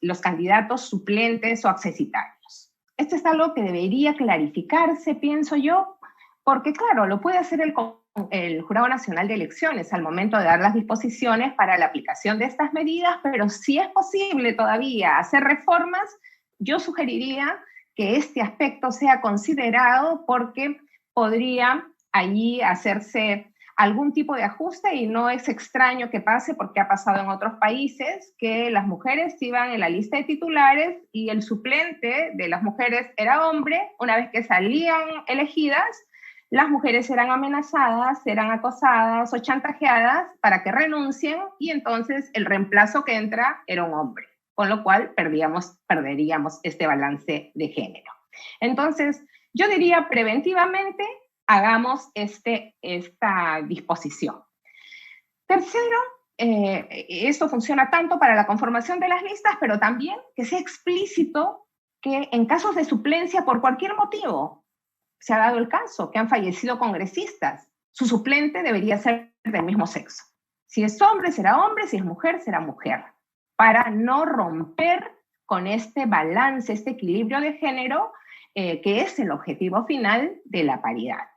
los candidatos suplentes o accesitarios. Esto es algo que debería clarificarse, pienso yo, porque claro, lo puede hacer el Jurado Nacional de Elecciones al momento de dar las disposiciones para la aplicación de estas medidas, pero si es posible todavía hacer reformas, yo sugeriría que este aspecto sea considerado porque podría allí hacerse algún tipo de ajuste y no es extraño que pase porque ha pasado en otros países que las mujeres iban en la lista de titulares y el suplente de las mujeres era hombre. Una vez que salían elegidas, las mujeres eran amenazadas, eran acosadas o chantajeadas para que renuncien y entonces el reemplazo que entra era un hombre, con lo cual perderíamos este balance de género. Entonces, yo diría preventivamente, hagamos esta disposición. Tercero, esto funciona tanto para la conformación de las listas, pero también que sea explícito que en casos de suplencia por cualquier motivo, se ha dado el caso que han fallecido congresistas, su suplente debería ser del mismo sexo. Si es hombre, será hombre, si es mujer, será mujer, para no romper con este balance, este equilibrio de género, que es el objetivo final de la paridad.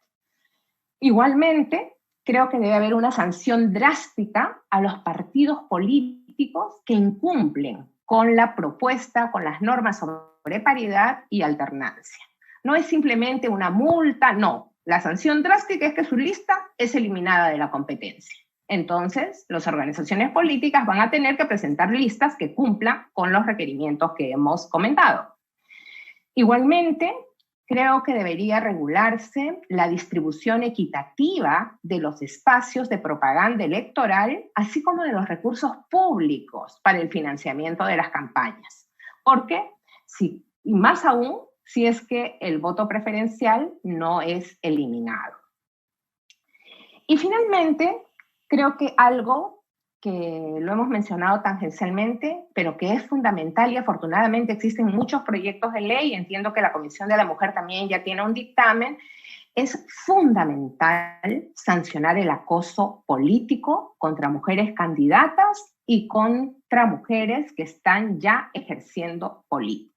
Igualmente, creo que debe haber una sanción drástica a los partidos políticos que incumplen con la propuesta, con las normas sobre paridad y alternancia. No es simplemente una multa, no. La sanción drástica es que su lista es eliminada de la competencia. Entonces, las organizaciones políticas van a tener que presentar listas que cumplan con los requerimientos que hemos comentado. Igualmente, creo que debería regularse la distribución equitativa de los espacios de propaganda electoral, así como de los recursos públicos para el financiamiento de las campañas. Porque, y más aún, si es que el voto preferencial no es eliminado. Y finalmente, creo que algo que lo hemos mencionado tangencialmente, pero que es fundamental y afortunadamente existen muchos proyectos de ley, entiendo que la Comisión de la Mujer también ya tiene un dictamen, es fundamental sancionar el acoso político contra mujeres candidatas y contra mujeres que están ya ejerciendo política.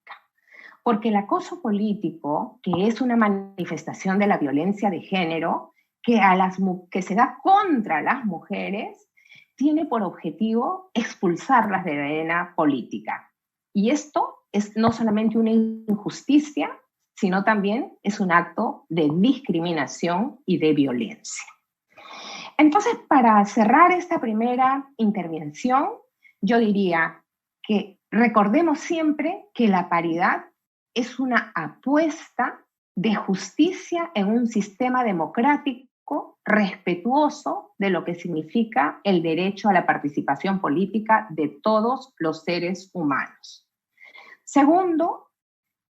Porque el acoso político, que es una manifestación de la violencia de género, que se da contra las mujeres, tiene por objetivo expulsarlas de la arena política. Y esto es no solamente una injusticia, sino también es un acto de discriminación y de violencia. Entonces, para cerrar esta primera intervención, yo diría que recordemos siempre que la paridad es una apuesta de justicia en un sistema democrático respetuoso de lo que significa el derecho a la participación política de todos los seres humanos. Segundo,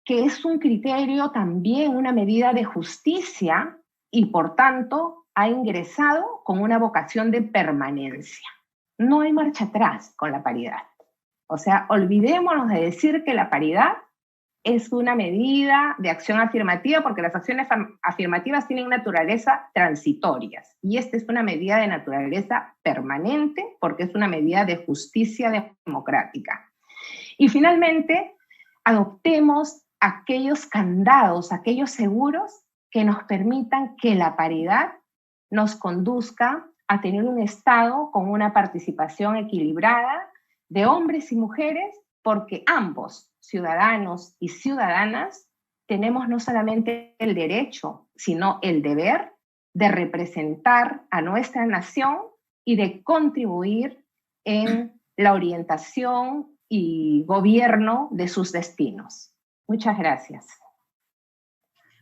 que es un criterio también, una medida de justicia y por tanto ha ingresado con una vocación de permanencia. No hay marcha atrás con la paridad. O sea, olvidémonos de decir que la paridad es una medida de acción afirmativa porque las acciones afirmativas tienen naturaleza transitorias y esta es una medida de naturaleza permanente porque es una medida de justicia democrática. Y finalmente, adoptemos aquellos candados, aquellos seguros que nos permitan que la paridad nos conduzca a tener un Estado con una participación equilibrada de hombres y mujeres, porque ambos, ciudadanos y ciudadanas, tenemos no solamente el derecho, sino el deber de representar a nuestra nación y de contribuir en la orientación y gobierno de sus destinos. Muchas gracias.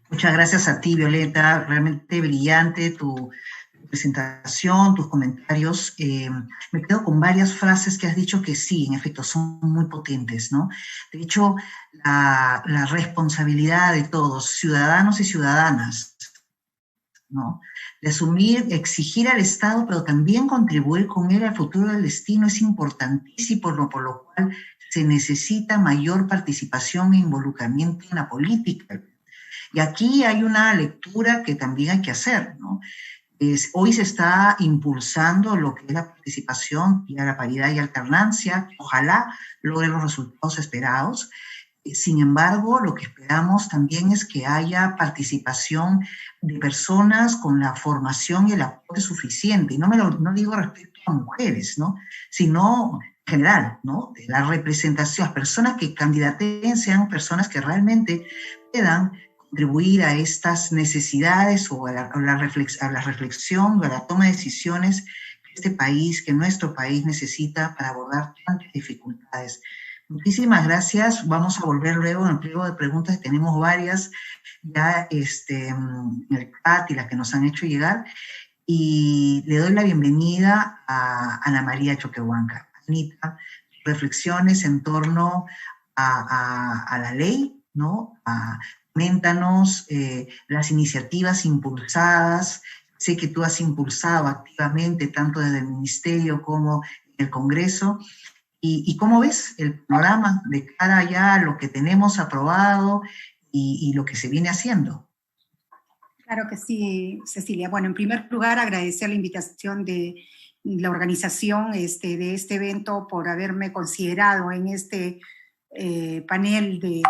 Muchas gracias a ti, Violeta. Realmente brillante tu presentación, tus comentarios. Me quedo con varias frases que has dicho que sí, en efecto, son muy potentes, ¿no? De hecho, la responsabilidad de todos, ciudadanos y ciudadanas, ¿no? De asumir, exigir al Estado, pero también contribuir con él al futuro del destino es importantísimo, por lo cual se necesita mayor participación e involucramiento en la política. Y aquí hay una lectura que también hay que hacer, ¿no? Hoy se está impulsando lo que es la participación y la paridad y alternancia, ojalá logre los resultados esperados. Sin embargo, lo que esperamos también es que haya participación de personas con la formación y el aporte suficiente. Y no digo respecto a mujeres, ¿no? Sino en general, ¿no? De la representación, las personas que candidaten sean personas que realmente puedan contribuir a estas necesidades o a la reflexión o a la toma de decisiones que nuestro país necesita para abordar tantas dificultades. Muchísimas gracias. Vamos a volver luego en el pliego de preguntas. Tenemos varias ya en el chat y las que nos han hecho llegar. Y le doy la bienvenida a Ana María Choquehuanca. Anita, reflexiones en torno a la ley, ¿no? Coméntanos las iniciativas impulsadas. Sé que tú has impulsado activamente tanto desde el Ministerio como en el Congreso. ¿Y cómo ves el panorama de cara ya a lo que tenemos aprobado y lo que se viene haciendo? Claro que sí, Cecilia. Bueno, en primer lugar, agradecer la invitación de la organización de este evento por haberme considerado en este panel de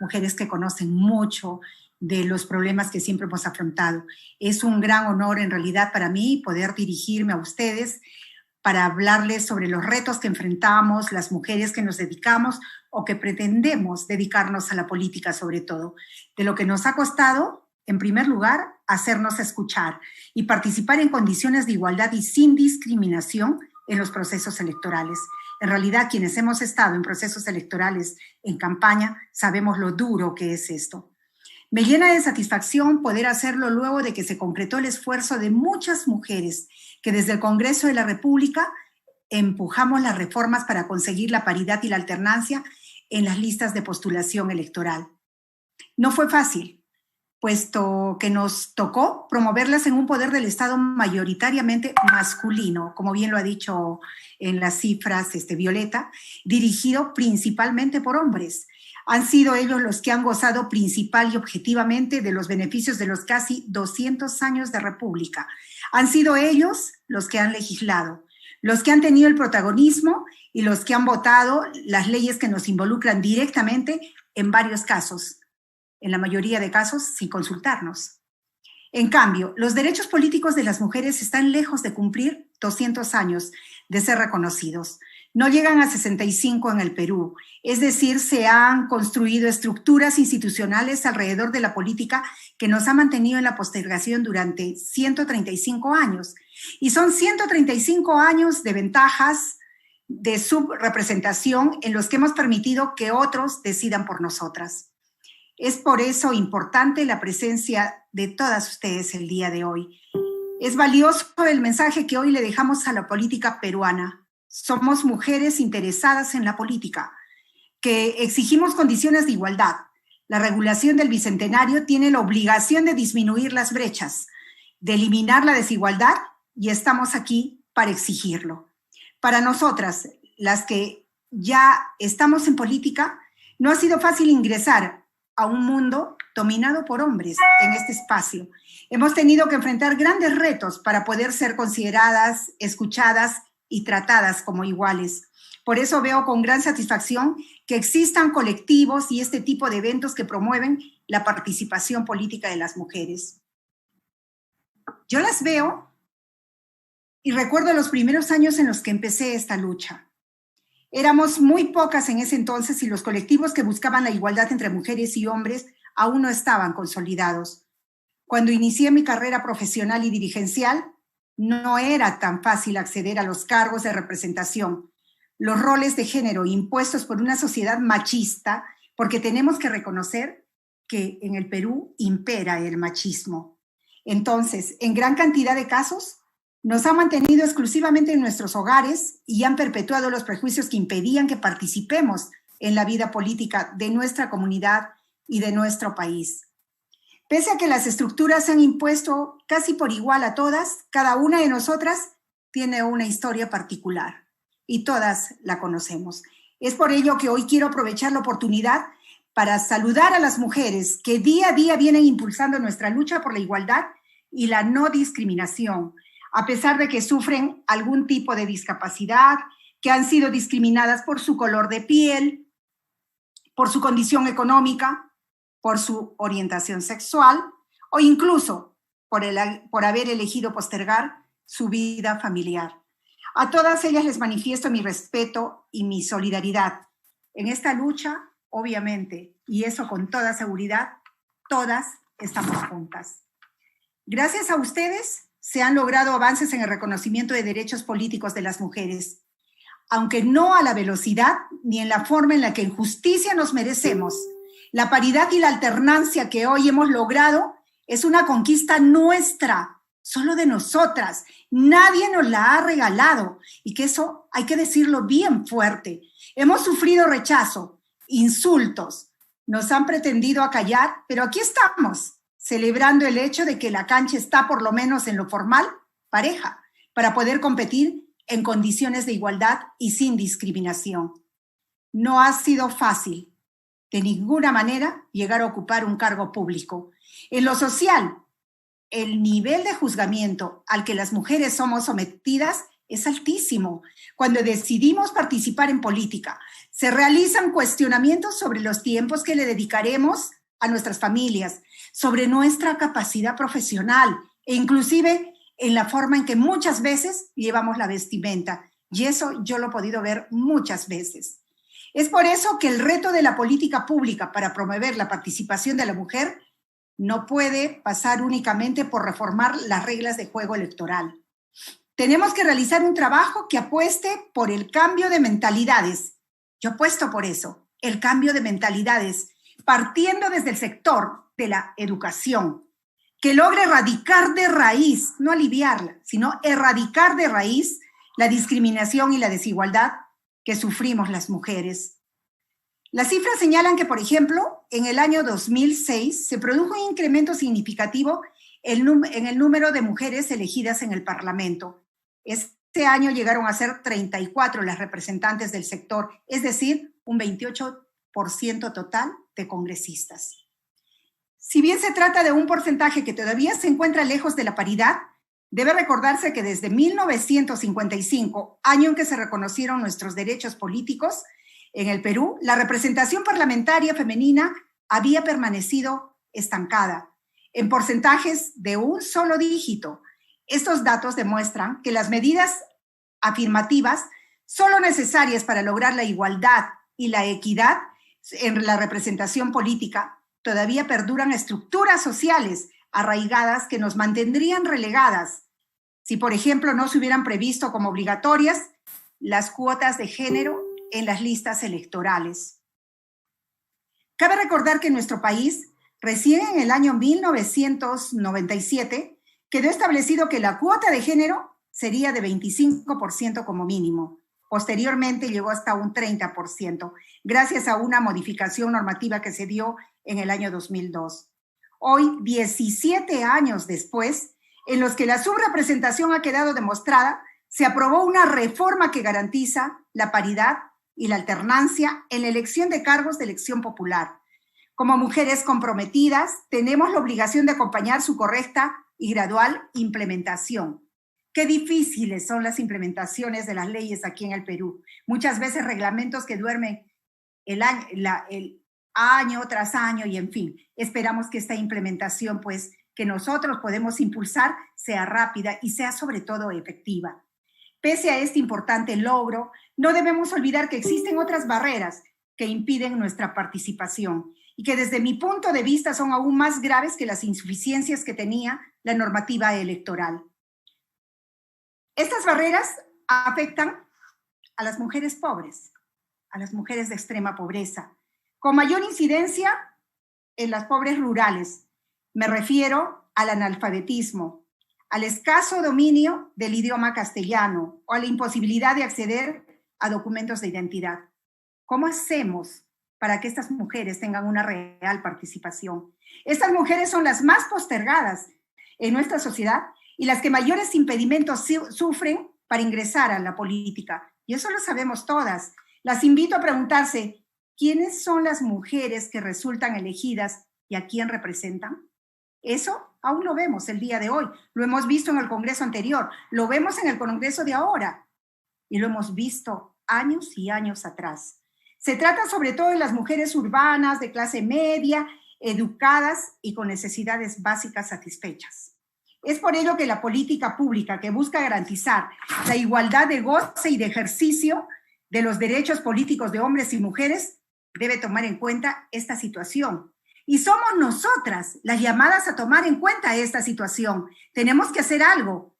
mujeres que conocen mucho de los problemas que siempre hemos afrontado. Es un gran honor en realidad para mí poder dirigirme a ustedes para hablarles sobre los retos que enfrentamos las mujeres que nos dedicamos o que pretendemos dedicarnos a la política sobre todo, de lo que nos ha costado, en primer lugar, hacernos escuchar y participar en condiciones de igualdad y sin discriminación en los procesos electorales. En realidad, quienes hemos estado en procesos electorales en campaña, sabemos lo duro que es esto. Me llena de satisfacción poder hacerlo luego de que se concretó el esfuerzo de muchas mujeres que desde el Congreso de la República empujamos las reformas para conseguir la paridad y la alternancia en las listas de postulación electoral. No fue fácil, puesto que nos tocó promoverlas en un poder del Estado mayoritariamente masculino, como bien lo ha dicho en las cifras Violeta, dirigido principalmente por hombres. Han sido ellos los que han gozado principal y objetivamente de los beneficios de los casi 200 años de República. Han sido ellos los que han legislado, los que han tenido el protagonismo y los que han votado las leyes que nos involucran directamente en varios casos, en la mayoría de casos sin consultarnos. En cambio, los derechos políticos de las mujeres están lejos de cumplir 200 años de ser reconocidos. No llegan a 65 en el Perú, es decir, se han construido estructuras institucionales alrededor de la política que nos ha mantenido en la postergación durante 135 años. Y son 135 años de ventajas, de subrepresentación en los que hemos permitido que otros decidan por nosotras. Es por eso importante la presencia de todas ustedes el día de hoy. Es valioso el mensaje que hoy le dejamos a la política peruana. Somos mujeres interesadas en la política, que exigimos condiciones de igualdad. La regulación del Bicentenario tiene la obligación de disminuir las brechas, de eliminar la desigualdad, y estamos aquí para exigirlo. Para nosotras, las que ya estamos en política, no ha sido fácil ingresar a un mundo dominado por hombres en este espacio. Hemos tenido que enfrentar grandes retos para poder ser consideradas, escuchadas y tratadas como iguales. Por eso veo con gran satisfacción que existan colectivos y este tipo de eventos que promueven la participación política de las mujeres. Yo las veo y recuerdo los primeros años en los que empecé esta lucha. Éramos muy pocas en ese entonces y los colectivos que buscaban la igualdad entre mujeres y hombres aún no estaban consolidados. Cuando inicié mi carrera profesional y dirigencial, no era tan fácil acceder a los cargos de representación. Los roles de género impuestos por una sociedad machista, porque tenemos que reconocer que en el Perú impera el machismo. Entonces, en gran cantidad de casos, nos han mantenido exclusivamente en nuestros hogares y han perpetuado los prejuicios que impedían que participemos en la vida política de nuestra comunidad y de nuestro país. Pese a que las estructuras se han impuesto casi por igual a todas, cada una de nosotras tiene una historia particular y todas la conocemos. Es por ello que hoy quiero aprovechar la oportunidad para saludar a las mujeres que día a día vienen impulsando nuestra lucha por la igualdad y la no discriminación, a pesar de que sufren algún tipo de discapacidad, que han sido discriminadas por su color de piel, por su condición económica, por su orientación sexual o incluso por haber elegido postergar su vida familiar. A todas ellas les manifiesto mi respeto y mi solidaridad. En esta lucha, obviamente, y eso con toda seguridad, todas estamos juntas. Gracias a ustedes se han logrado avances en el reconocimiento de derechos políticos de las mujeres, aunque no a la velocidad ni en la forma en la que en justicia nos merecemos. La paridad y la alternancia que hoy hemos logrado es una conquista nuestra, solo de nosotras. Nadie nos la ha regalado y que eso hay que decirlo bien fuerte. Hemos sufrido rechazo, insultos, nos han pretendido acallar, pero aquí estamos, celebrando el hecho de que la cancha está por lo menos en lo formal, pareja, para poder competir en condiciones de igualdad y sin discriminación. No ha sido fácil, de ninguna manera, llegar a ocupar un cargo público. En lo social, el nivel de juzgamiento al que las mujeres somos sometidas es altísimo. Cuando decidimos participar en política, se realizan cuestionamientos sobre los tiempos que le dedicaremos a nuestras familias, sobre nuestra capacidad profesional e inclusive en la forma en que muchas veces llevamos la vestimenta. Y eso yo lo he podido ver muchas veces. Es por eso que el reto de la política pública para promover la participación de la mujer no puede pasar únicamente por reformar las reglas de juego electoral. Tenemos que realizar un trabajo que apueste por el cambio de mentalidades. Yo apuesto por eso, el cambio de mentalidades, partiendo desde el sector de la educación, que logre erradicar de raíz, no aliviarla, sino erradicar de raíz la discriminación y la desigualdad que sufrimos las mujeres. Las cifras señalan que, por ejemplo, en el año 2006 se produjo un incremento significativo en el número de mujeres elegidas en el Parlamento. Este año llegaron a ser 34 las representantes del sector, es decir, un 28% total de congresistas. Si bien se trata de un porcentaje que todavía se encuentra lejos de la paridad, debe recordarse que desde 1955, año en que se reconocieron nuestros derechos políticos en el Perú, la representación parlamentaria femenina había permanecido estancada en porcentajes de un solo dígito. Estos datos demuestran que las medidas afirmativas solo necesarias para lograr la igualdad y la equidad en la representación política todavía perduran estructuras sociales arraigadas que nos mantendrían relegadas si, por ejemplo, no se hubieran previsto como obligatorias las cuotas de género en las listas electorales. Cabe recordar que en nuestro país, recién en el año 1997, quedó establecido que la cuota de género sería de 25% como mínimo. Posteriormente llegó hasta un 30%, gracias a una modificación normativa que se dio en el año 2002. Hoy, 17 años después, en los que la subrepresentación ha quedado demostrada, se aprobó una reforma que garantiza la paridad y la alternancia en la elección de cargos de elección popular. Como mujeres comprometidas, tenemos la obligación de acompañar su correcta y gradual implementación. Qué difíciles son las implementaciones de las leyes aquí en el Perú. Muchas veces reglamentos que duermen el año tras año y en fin. Esperamos que esta implementación, pues, que nosotros podemos impulsar, sea rápida y sea sobre todo efectiva. Pese a este importante logro, no debemos olvidar que existen otras barreras que impiden nuestra participación y que desde mi punto de vista son aún más graves que las insuficiencias que tenía la normativa electoral. Estas barreras afectan a las mujeres pobres, a las mujeres de extrema pobreza, con mayor incidencia en las pobres rurales. Me refiero al analfabetismo, al escaso dominio del idioma castellano o a la imposibilidad de acceder a documentos de identidad. ¿Cómo hacemos para que estas mujeres tengan una real participación? Estas mujeres son las más postergadas en nuestra sociedad y las que mayores impedimentos sufren para ingresar a la política. Y eso lo sabemos todas. Las invito a preguntarse, ¿quiénes son las mujeres que resultan elegidas y a quién representan? Eso aún lo vemos el día de hoy. Lo hemos visto en el Congreso anterior, lo vemos en el Congreso de ahora y lo hemos visto años y años atrás. Se trata sobre todo de las mujeres urbanas, de clase media, educadas y con necesidades básicas satisfechas. Es por ello que la política pública que busca garantizar la igualdad de goce y de ejercicio de los derechos políticos de hombres y mujeres debe tomar en cuenta esta situación. Y somos nosotras las llamadas a tomar en cuenta esta situación. Tenemos que hacer algo.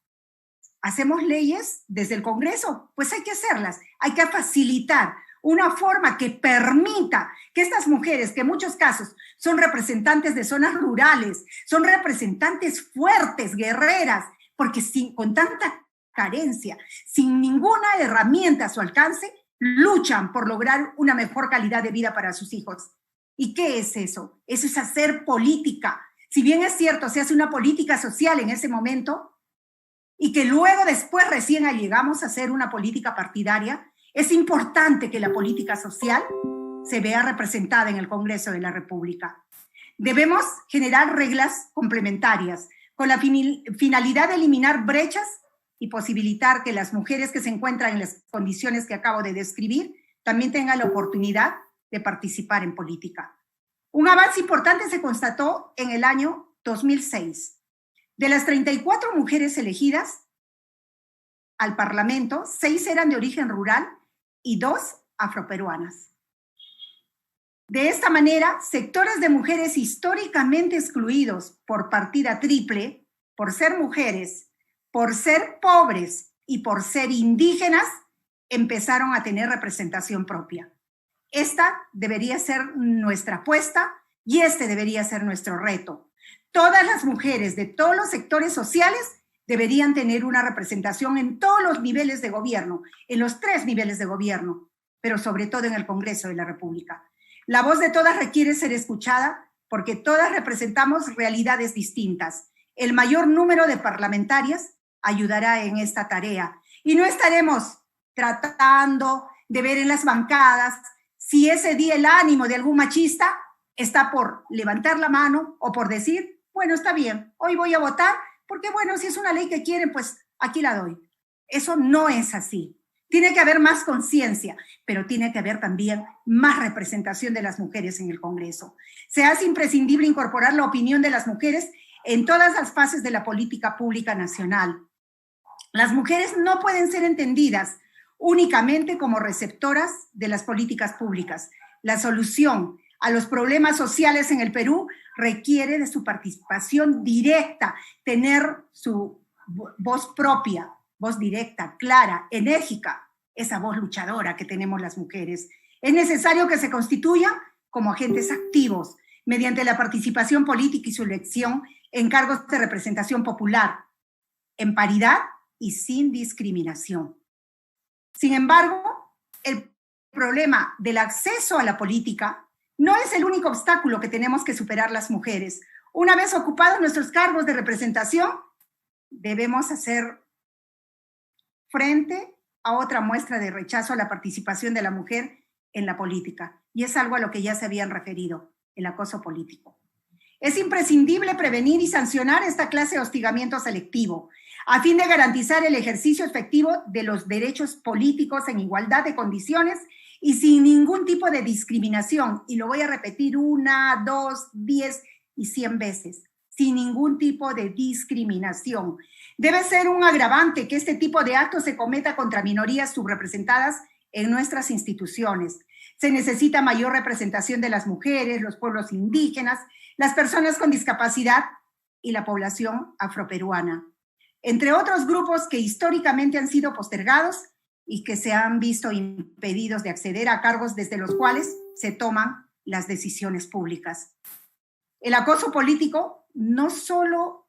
¿Hacemos leyes desde el Congreso? Pues hay que hacerlas. Hay que facilitar una forma que permita que estas mujeres, que en muchos casos son representantes de zonas rurales, son representantes fuertes, guerreras, porque con tanta carencia, sin ninguna herramienta a su alcance, luchan por lograr una mejor calidad de vida para sus hijos. ¿Y qué es eso? Eso es hacer política. Si bien es cierto, se hace una política social en ese momento y que luego después recién llegamos a hacer una política partidaria, es importante que la política social se vea representada en el Congreso de la República. Debemos generar reglas complementarias con la finalidad de eliminar brechas y posibilitar que las mujeres que se encuentran en las condiciones que acabo de describir también tengan la oportunidad de participar en política. Un avance importante se constató en el año 2006. De las 34 mujeres elegidas al Parlamento, 6 eran de origen rural y 2 afroperuanas. De esta manera, sectores de mujeres históricamente excluidos por partida triple, por ser mujeres, por ser pobres y por ser indígenas, empezaron a tener representación propia. Esta debería ser nuestra apuesta y este debería ser nuestro reto. Todas las mujeres de todos los sectores sociales deberían tener una representación en todos los niveles de gobierno, en los 3 niveles de gobierno, pero sobre todo en el Congreso de la República. La voz de todas requiere ser escuchada porque todas representamos realidades distintas. El mayor número de parlamentarias ayudará en esta tarea y no estaremos tratando de ver en las bancadas si ese día el ánimo de algún machista está por levantar la mano o por decir, bueno, está bien, hoy voy a votar porque, bueno, si es una ley que quieren, pues aquí la doy. Eso no es así. Tiene que haber más conciencia, pero tiene que haber también más representación de las mujeres en el Congreso. Se hace imprescindible incorporar la opinión de las mujeres en todas las fases de la política pública nacional. Las mujeres no pueden ser entendidas únicamente como receptoras de las políticas públicas. La solución a los problemas sociales en el Perú requiere de su participación directa, tener su voz propia, voz directa, clara, enérgica, esa voz luchadora que tenemos las mujeres. Es necesario que se constituyan como agentes activos mediante la participación política y su elección en cargos de representación popular, en paridad y sin discriminación. Sin embargo, el problema del acceso a la política no es el único obstáculo que tenemos que superar las mujeres. Una vez ocupados nuestros cargos de representación, debemos hacer frente a otra muestra de rechazo a la participación de la mujer en la política. Y es algo a lo que ya se habían referido, el acoso político. Es imprescindible prevenir y sancionar esta clase de hostigamiento selectivo, a fin de garantizar el ejercicio efectivo de los derechos políticos en igualdad de condiciones y sin ningún tipo de discriminación. Y lo voy a repetir 1, 2, 10 y 100 veces. Sin ningún tipo de discriminación. Debe ser un agravante que este tipo de actos se cometa contra minorías subrepresentadas en nuestras instituciones. Se necesita mayor representación de las mujeres, los pueblos indígenas, las personas con discapacidad y la población afroperuana. entre otros grupos que históricamente han sido postergados y que se han visto impedidos de acceder a cargos desde los cuales se toman las decisiones públicas. El acoso político no solo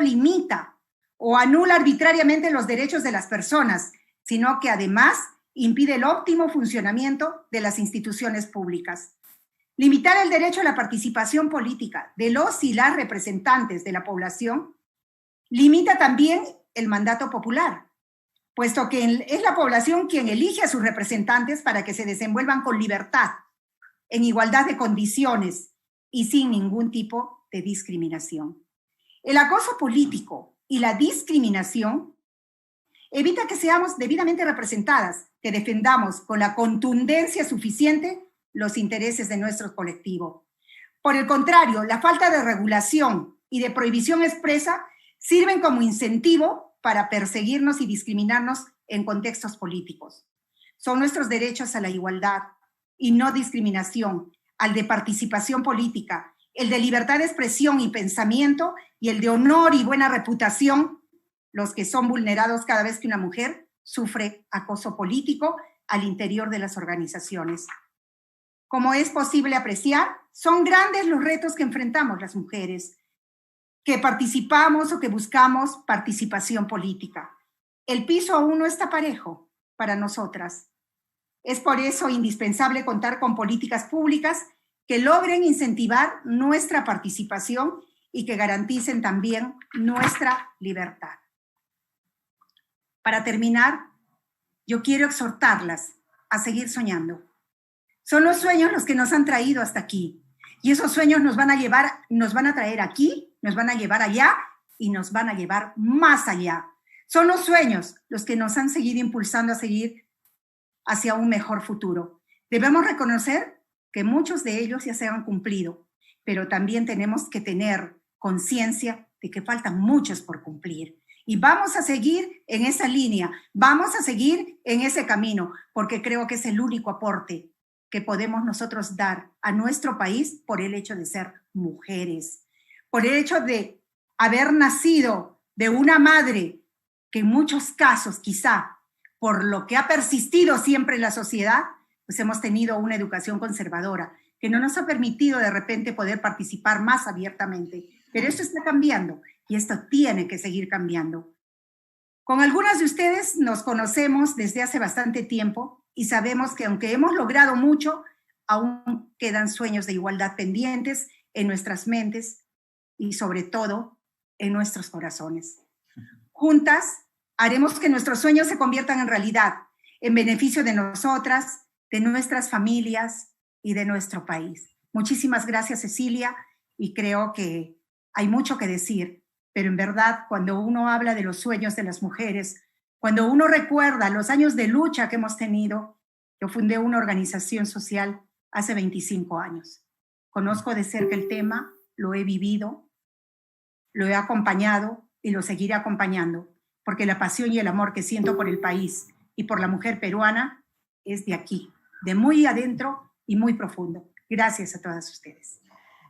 limita o anula arbitrariamente los derechos de las personas, sino que además impide el óptimo funcionamiento de las instituciones públicas. Limitar el derecho a la participación política de los y las representantes de la población limita también el mandato popular, puesto que es la población quien elige a sus representantes para que se desenvuelvan con libertad, en igualdad de condiciones y sin ningún tipo de discriminación. El acoso político y la discriminación evita que seamos debidamente representadas, que defendamos con la contundencia suficiente los intereses de nuestro colectivo. Por el contrario, la falta de regulación y de prohibición expresa sirven como incentivo para perseguirnos y discriminarnos en contextos políticos. Son nuestros derechos a la igualdad y no discriminación, al de participación política, el de libertad de expresión y pensamiento y el de honor y buena reputación, los que son vulnerados cada vez que una mujer sufre acoso político al interior de las organizaciones. Como es posible apreciar, son grandes los retos que enfrentamos las mujeres, que participamos o que buscamos participación política. El piso aún no está parejo para nosotras. Es por eso indispensable contar con políticas públicas que logren incentivar nuestra participación y que garanticen también nuestra libertad. Para terminar, yo quiero exhortarlas a seguir soñando. Son los sueños los que nos han traído hasta aquí. Y esos sueños nos van a traer aquí, nos van a llevar allá y nos van a llevar más allá. Son los sueños los que nos han seguido impulsando a seguir hacia un mejor futuro. Debemos reconocer que muchos de ellos ya se han cumplido, pero también tenemos que tener conciencia de que faltan muchos por cumplir. Y vamos a seguir en esa línea, vamos a seguir en ese camino, porque creo que es el único aporte que podemos nosotros dar a nuestro país por el hecho de ser mujeres, por el hecho de haber nacido de una madre que en muchos casos, quizá, por lo que ha persistido siempre en la sociedad, pues hemos tenido una educación conservadora que no nos ha permitido de repente poder participar más abiertamente. Pero esto está cambiando y esto tiene que seguir cambiando. Con algunas de ustedes nos conocemos desde hace bastante tiempo y sabemos que aunque hemos logrado mucho, aún quedan sueños de igualdad pendientes en nuestras mentes y sobre todo en nuestros corazones. Juntas haremos que nuestros sueños se conviertan en realidad, en beneficio de nosotras, de nuestras familias y de nuestro país. Muchísimas gracias, Cecilia, y creo que hay mucho que decir, pero en verdad, cuando uno habla de los sueños de las mujeres, cuando uno recuerda los años de lucha que hemos tenido, yo fundé una organización social hace 25 años. Conozco de cerca el tema, lo he vivido, lo he acompañado y lo seguiré acompañando, porque la pasión y el amor que siento por el país y por la mujer peruana es de aquí, de muy adentro y muy profundo. Gracias a todas ustedes.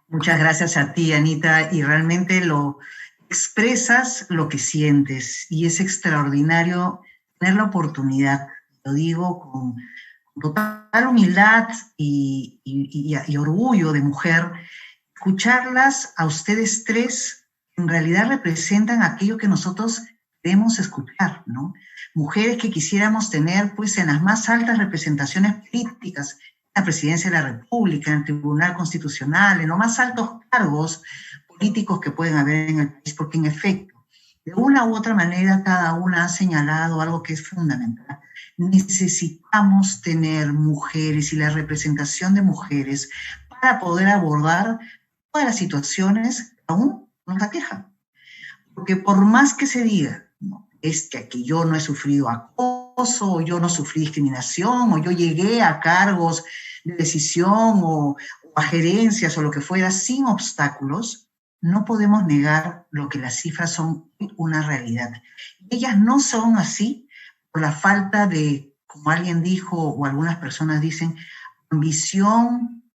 Muchas gracias a ti, Anita, y realmente expresas lo que sientes y es extraordinario tener la oportunidad, lo digo con total humildad y orgullo de mujer, escucharlas a ustedes tres, en realidad representan aquello que nosotros queremos escuchar, ¿no? Mujeres que quisiéramos tener pues en las más altas representaciones políticas, en la Presidencia de la República, en el Tribunal Constitucional, en los más altos cargos políticos que pueden haber en el país, porque en efecto, de una u otra manera, cada una ha señalado algo que es fundamental. Necesitamos tener mujeres y la representación de mujeres para poder abordar todas las situaciones que aún nos aquejan. Porque por más que se diga, ¿no?, es que aquí yo no he sufrido acoso, o yo no sufrí discriminación, o yo llegué a cargos de decisión o a gerencias o lo que fuera sin obstáculos, no podemos negar lo que las cifras son una realidad. Ellas no son así por la falta de, como alguien dijo o algunas personas dicen, ambición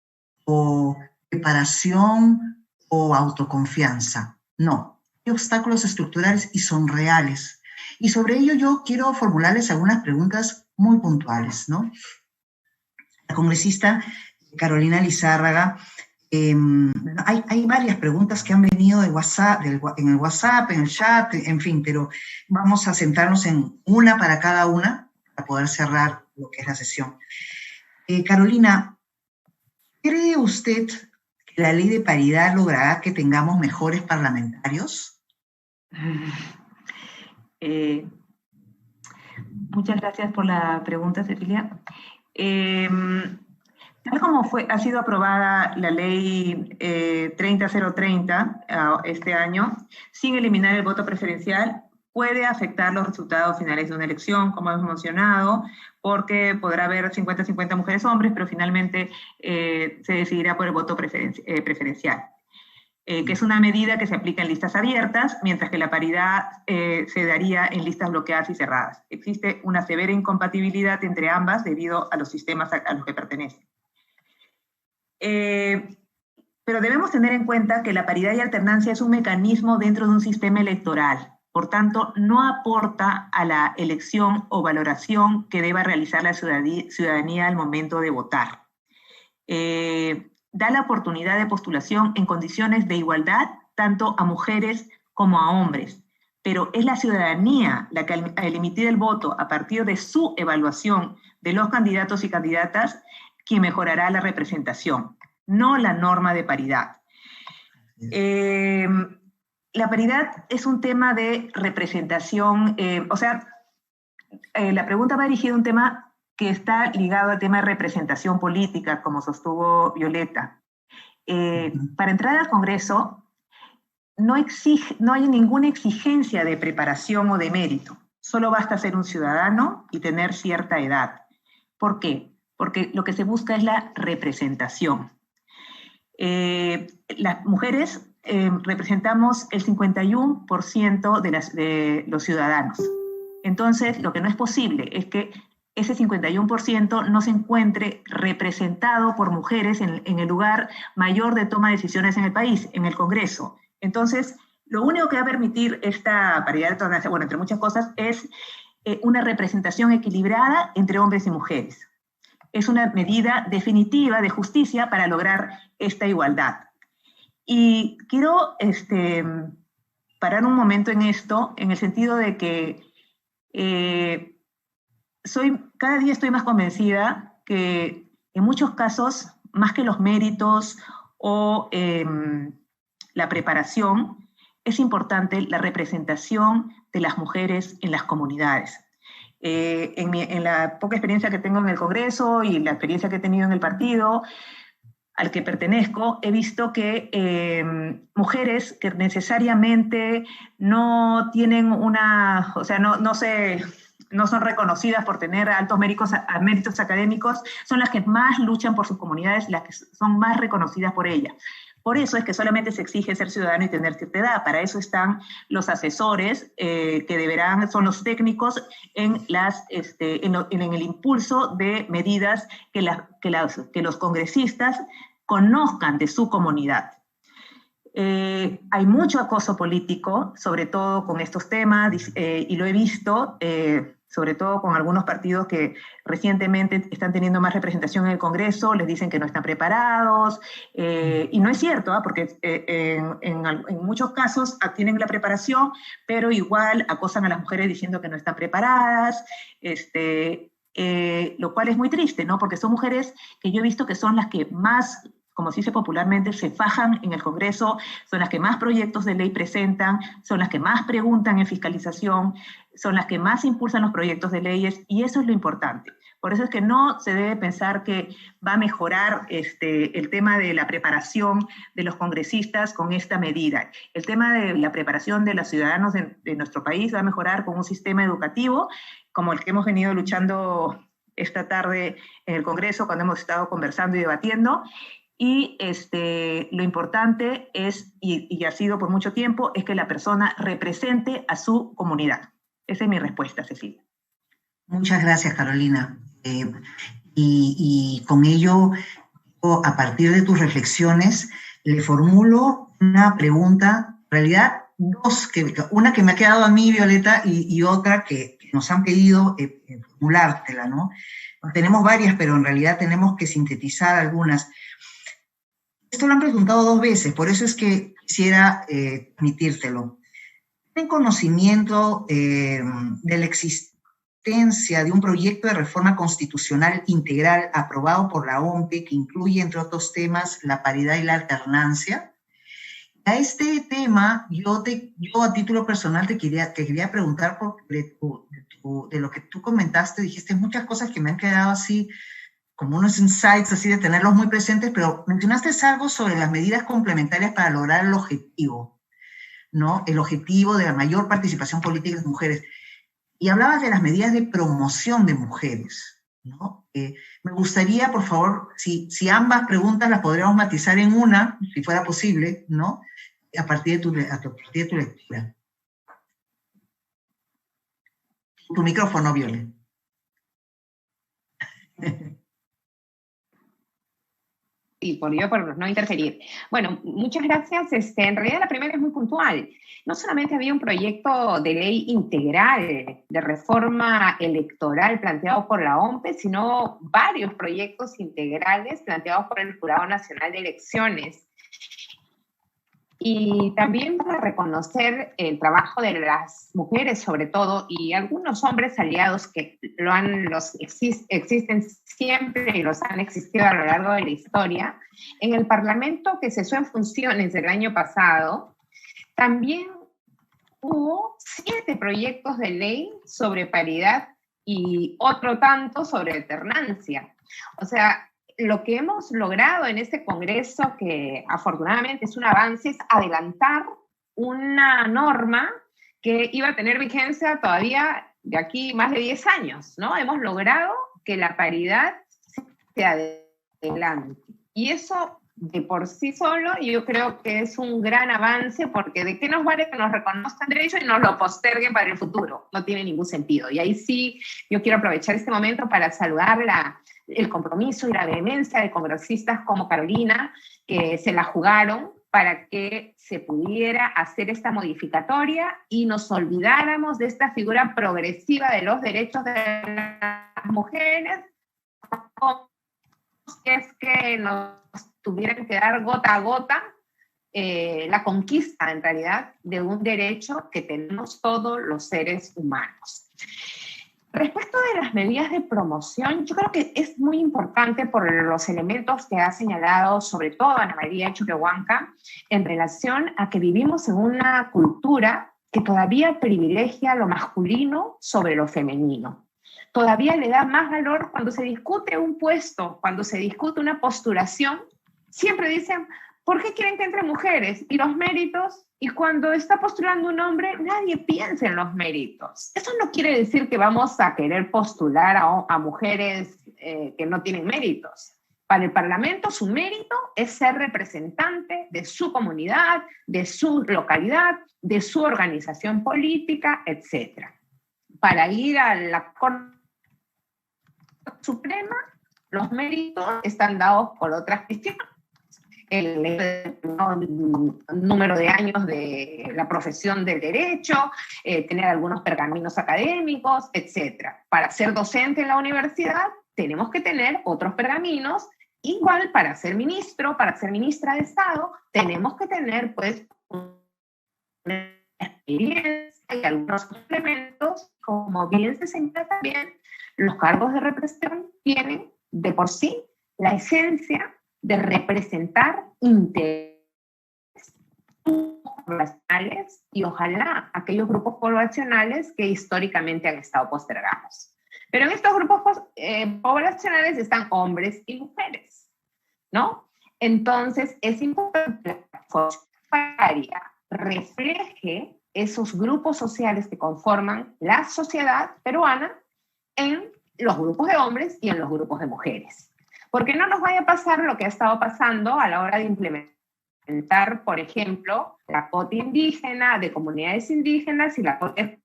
o preparación o autoconfianza. No, hay obstáculos estructurales y son reales. Y sobre ello yo quiero formularles algunas preguntas muy puntuales, ¿no? La congresista Carolina Lizárraga, hay varias preguntas que han venido de WhatsApp, en el WhatsApp, en el chat, en fin, pero vamos a centrarnos en una para cada una para poder cerrar lo que es la sesión. Carolina, ¿cree usted que la ley de paridad logrará que tengamos mejores parlamentarios? Muchas gracias por la pregunta, Cecilia. Tal como ha sido aprobada la ley 30030 este año, sin eliminar el voto preferencial, puede afectar los resultados finales de una elección, como hemos mencionado, porque podrá haber 50-50 mujeres-hombres, pero finalmente se decidirá por el voto preferencial, que es una medida que se aplica en listas abiertas, mientras que la paridad se daría en listas bloqueadas y cerradas. Existe una severa incompatibilidad entre ambas debido a los sistemas a los que pertenecen. Pero debemos tener en cuenta que la paridad y alternancia es un mecanismo dentro de un sistema electoral. Por tanto, no aporta a la elección o valoración que deba realizar la ciudadanía al momento de votar. Da la oportunidad de postulación en condiciones de igualdad tanto a mujeres como a hombres, pero es la ciudadanía la que al emitir el voto a partir de su evaluación de los candidatos y candidatas quien mejorará la representación, no la norma de paridad. La paridad es un tema de representación, la pregunta va dirigida a un tema que está ligado al tema de representación política, como sostuvo Violeta. Para entrar al Congreso no hay ninguna exigencia de preparación o de mérito, solo basta ser un ciudadano y tener cierta edad. ¿Por qué? Porque lo que se busca es la representación. Las mujeres representamos el 51% de los ciudadanos. Entonces, lo que no es posible es que ese 51% no se encuentre representado por mujeres en el lugar mayor de toma de decisiones en el país, en el Congreso. Entonces, lo único que va a permitir esta paridad de alternancia, bueno, entre muchas cosas, es una representación equilibrada entre hombres y mujeres. Es una medida definitiva de justicia para lograr esta igualdad. Y quiero parar un momento en esto, en el sentido de que cada día estoy más convencida que en muchos casos, más que los méritos o la preparación, es importante la representación de las mujeres en las comunidades. En la poca experiencia que tengo en el Congreso y la experiencia que he tenido en el partido al que pertenezco, he visto que mujeres que necesariamente no tienen no son reconocidas por tener altos méritos académicos, son las que más luchan por sus comunidades, las que son más reconocidas por ellas. Por eso es que solamente se exige ser ciudadano y tener cierta edad. Para eso están los asesores, son los técnicos en el impulso de medidas que los congresistas conozcan de su comunidad. Hay mucho acoso político, sobre todo con estos temas, y lo he visto, sobre todo con algunos partidos que recientemente están teniendo más representación en el Congreso, les dicen que no están preparados, y no es cierto, porque en muchos casos tienen la preparación, pero igual acosan a las mujeres diciendo que no están preparadas, lo cual es muy triste, ¿no? Porque son mujeres que yo he visto que son las que más, como se dice popularmente, se fajan en el Congreso, son las que más proyectos de ley presentan, son las que más preguntan en fiscalización, son las que más impulsan los proyectos de leyes, y eso es lo importante. Por eso es que no se debe pensar que va a mejorar el tema de la preparación de los congresistas con esta medida. El tema de la preparación de los ciudadanos de nuestro país va a mejorar con un sistema educativo como el que hemos venido luchando esta tarde en el Congreso cuando hemos estado conversando y debatiendo. Y lo importante es, y ha sido por mucho tiempo, es que la persona represente a su comunidad. Esa es mi respuesta, Cecilia. Muchas gracias, Carolina. Y con ello, a partir de tus reflexiones, le formulo una pregunta, en realidad dos, una que me ha quedado a mí, Violeta, y otra que nos han pedido formulártela, ¿no? Tenemos varias, pero en realidad tenemos que sintetizar algunas. Esto lo han preguntado 2 veces, por eso es que quisiera transmitírtelo. ¿Tienen conocimiento de la existencia de un proyecto de reforma constitucional integral aprobado por la OMPE que incluye, entre otros temas, la paridad y la alternancia? A este tema, yo a título personal te quería preguntar de lo que tú comentaste, dijiste muchas cosas que me han quedado así, como unos insights así de tenerlos muy presentes, pero mencionaste algo sobre las medidas complementarias para lograr el objetivo, ¿no? El objetivo de la mayor participación política de las mujeres. Y hablabas de las medidas de promoción de mujeres, ¿no? Me gustaría, por favor, si ambas preguntas las podríamos matizar en una, si fuera posible, ¿no? A partir de tu lectura. Tu micrófono, Viole. Sí, por no interferir. Bueno, muchas gracias. En realidad la primera es muy puntual. No solamente había un proyecto de ley integral de reforma electoral planteado por la OMPE, sino varios proyectos integrales planteados por el Jurado Nacional de Elecciones. Y también para reconocer el trabajo de las mujeres, sobre todo, y algunos hombres aliados que existen siempre y los han existido a lo largo de la historia. En el Parlamento que cesó en funciones el año pasado, también hubo 7 proyectos de ley sobre paridad y otro tanto sobre alternancia. O sea, lo que hemos logrado en este Congreso, que afortunadamente es un avance, es adelantar una norma que iba a tener vigencia todavía de aquí más de 10 años, ¿no? Hemos logrado que la paridad se adelante. Y eso, de por sí solo, yo creo que es un gran avance, porque ¿de qué nos vale que nos reconozcan derechos y nos lo posterguen para el futuro? No tiene ningún sentido. Y ahí sí, yo quiero aprovechar este momento para saludar el compromiso y la vehemencia de congresistas como Carolina, que se la jugaron para que se pudiera hacer esta modificatoria y nos olvidáramos de esta figura progresiva de los derechos de las mujeres, que es que nos tuvieran que dar gota a gota la conquista, en realidad, de un derecho que tenemos todos los seres humanos. Respecto de las medidas de promoción, yo creo que es muy importante por los elementos que ha señalado, sobre todo Ana María Choquehuanca, en relación a que vivimos en una cultura que todavía privilegia lo masculino sobre lo femenino. Todavía le da más valor cuando se discute un puesto, cuando se discute una postulación, siempre dicen, ¿por qué quieren que entre mujeres? ¿Y los méritos? Y cuando está postulando un hombre, nadie piensa en los méritos. Eso no quiere decir que vamos a querer postular a mujeres que no tienen méritos. Para el Parlamento, su mérito es ser representante de su comunidad, de su localidad, de su organización política, etc. Para ir a la Corte Suprema, los méritos están dados por otras cuestiones. El número de años de la profesión del derecho, tener algunos pergaminos académicos, etc. Para ser docente en la universidad, tenemos que tener otros pergaminos. Igual, para ser ministro, para ser ministra de Estado, tenemos que tener, pues, una experiencia y algunos complementos. Como bien se señala también, los cargos de representación tienen, de por sí, la esencia de representar intereses poblacionales y ojalá aquellos grupos poblacionales que históricamente han estado postergados. Pero en estos grupos poblacionales están hombres y mujeres, ¿no? Entonces es importante que la funcionaria refleje esos grupos sociales que conforman la sociedad peruana en los grupos de hombres y en los grupos de mujeres. Porque no nos vaya a pasar lo que ha estado pasando a la hora de implementar, por ejemplo, la cuota indígena de comunidades indígenas y la cuota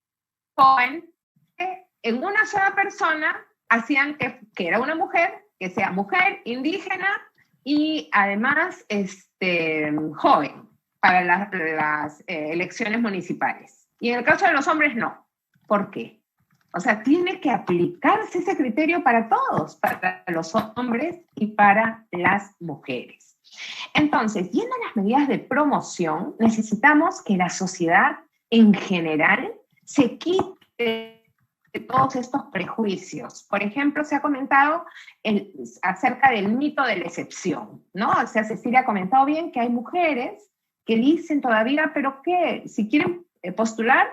joven, que en una sola persona hacían que era una mujer, que sea mujer, indígena y además joven. para las elecciones municipales. Y en el caso de los hombres, no. ¿Por qué? O sea, tiene que aplicarse ese criterio para todos, para los hombres y para las mujeres. Entonces, yendo a las medidas de promoción, necesitamos que la sociedad en general se quite de todos estos prejuicios. Por ejemplo, se ha comentado acerca del mito de la excepción, ¿no? O sea, Cecilia ha comentado bien que hay mujeres que dicen todavía, pero ¿qué? Si quieren postular,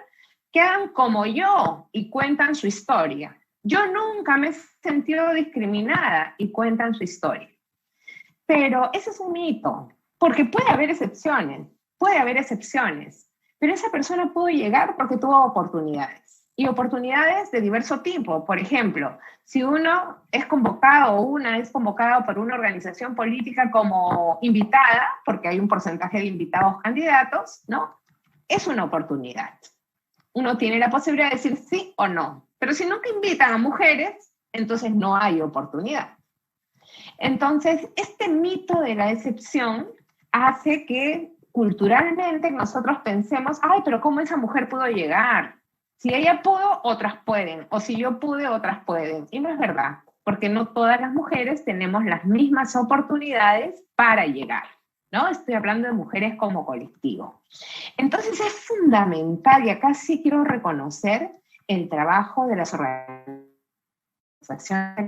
que hagan como yo y cuentan su historia. Yo nunca me he sentido discriminada y cuentan su historia. Pero ese es un mito, porque puede haber excepciones, pero esa persona pudo llegar porque tuvo oportunidades, y oportunidades de diverso tipo. Por ejemplo, si uno es convocado o una es convocada por una organización política como invitada, porque hay un porcentaje de invitados candidatos, ¿no? Es una oportunidad. Uno tiene la posibilidad de decir sí o no, pero si nunca invitan a mujeres, entonces no hay oportunidad. Entonces, este mito de la excepción hace que culturalmente nosotros pensemos, ay, pero ¿cómo esa mujer pudo llegar? Si ella pudo, otras pueden, o si yo pude, otras pueden. Y no es verdad, porque no todas las mujeres tenemos las mismas oportunidades para llegar, ¿no? Estoy hablando de mujeres como colectivo. Entonces es fundamental, y acá sí quiero reconocer el trabajo de las organizaciones de la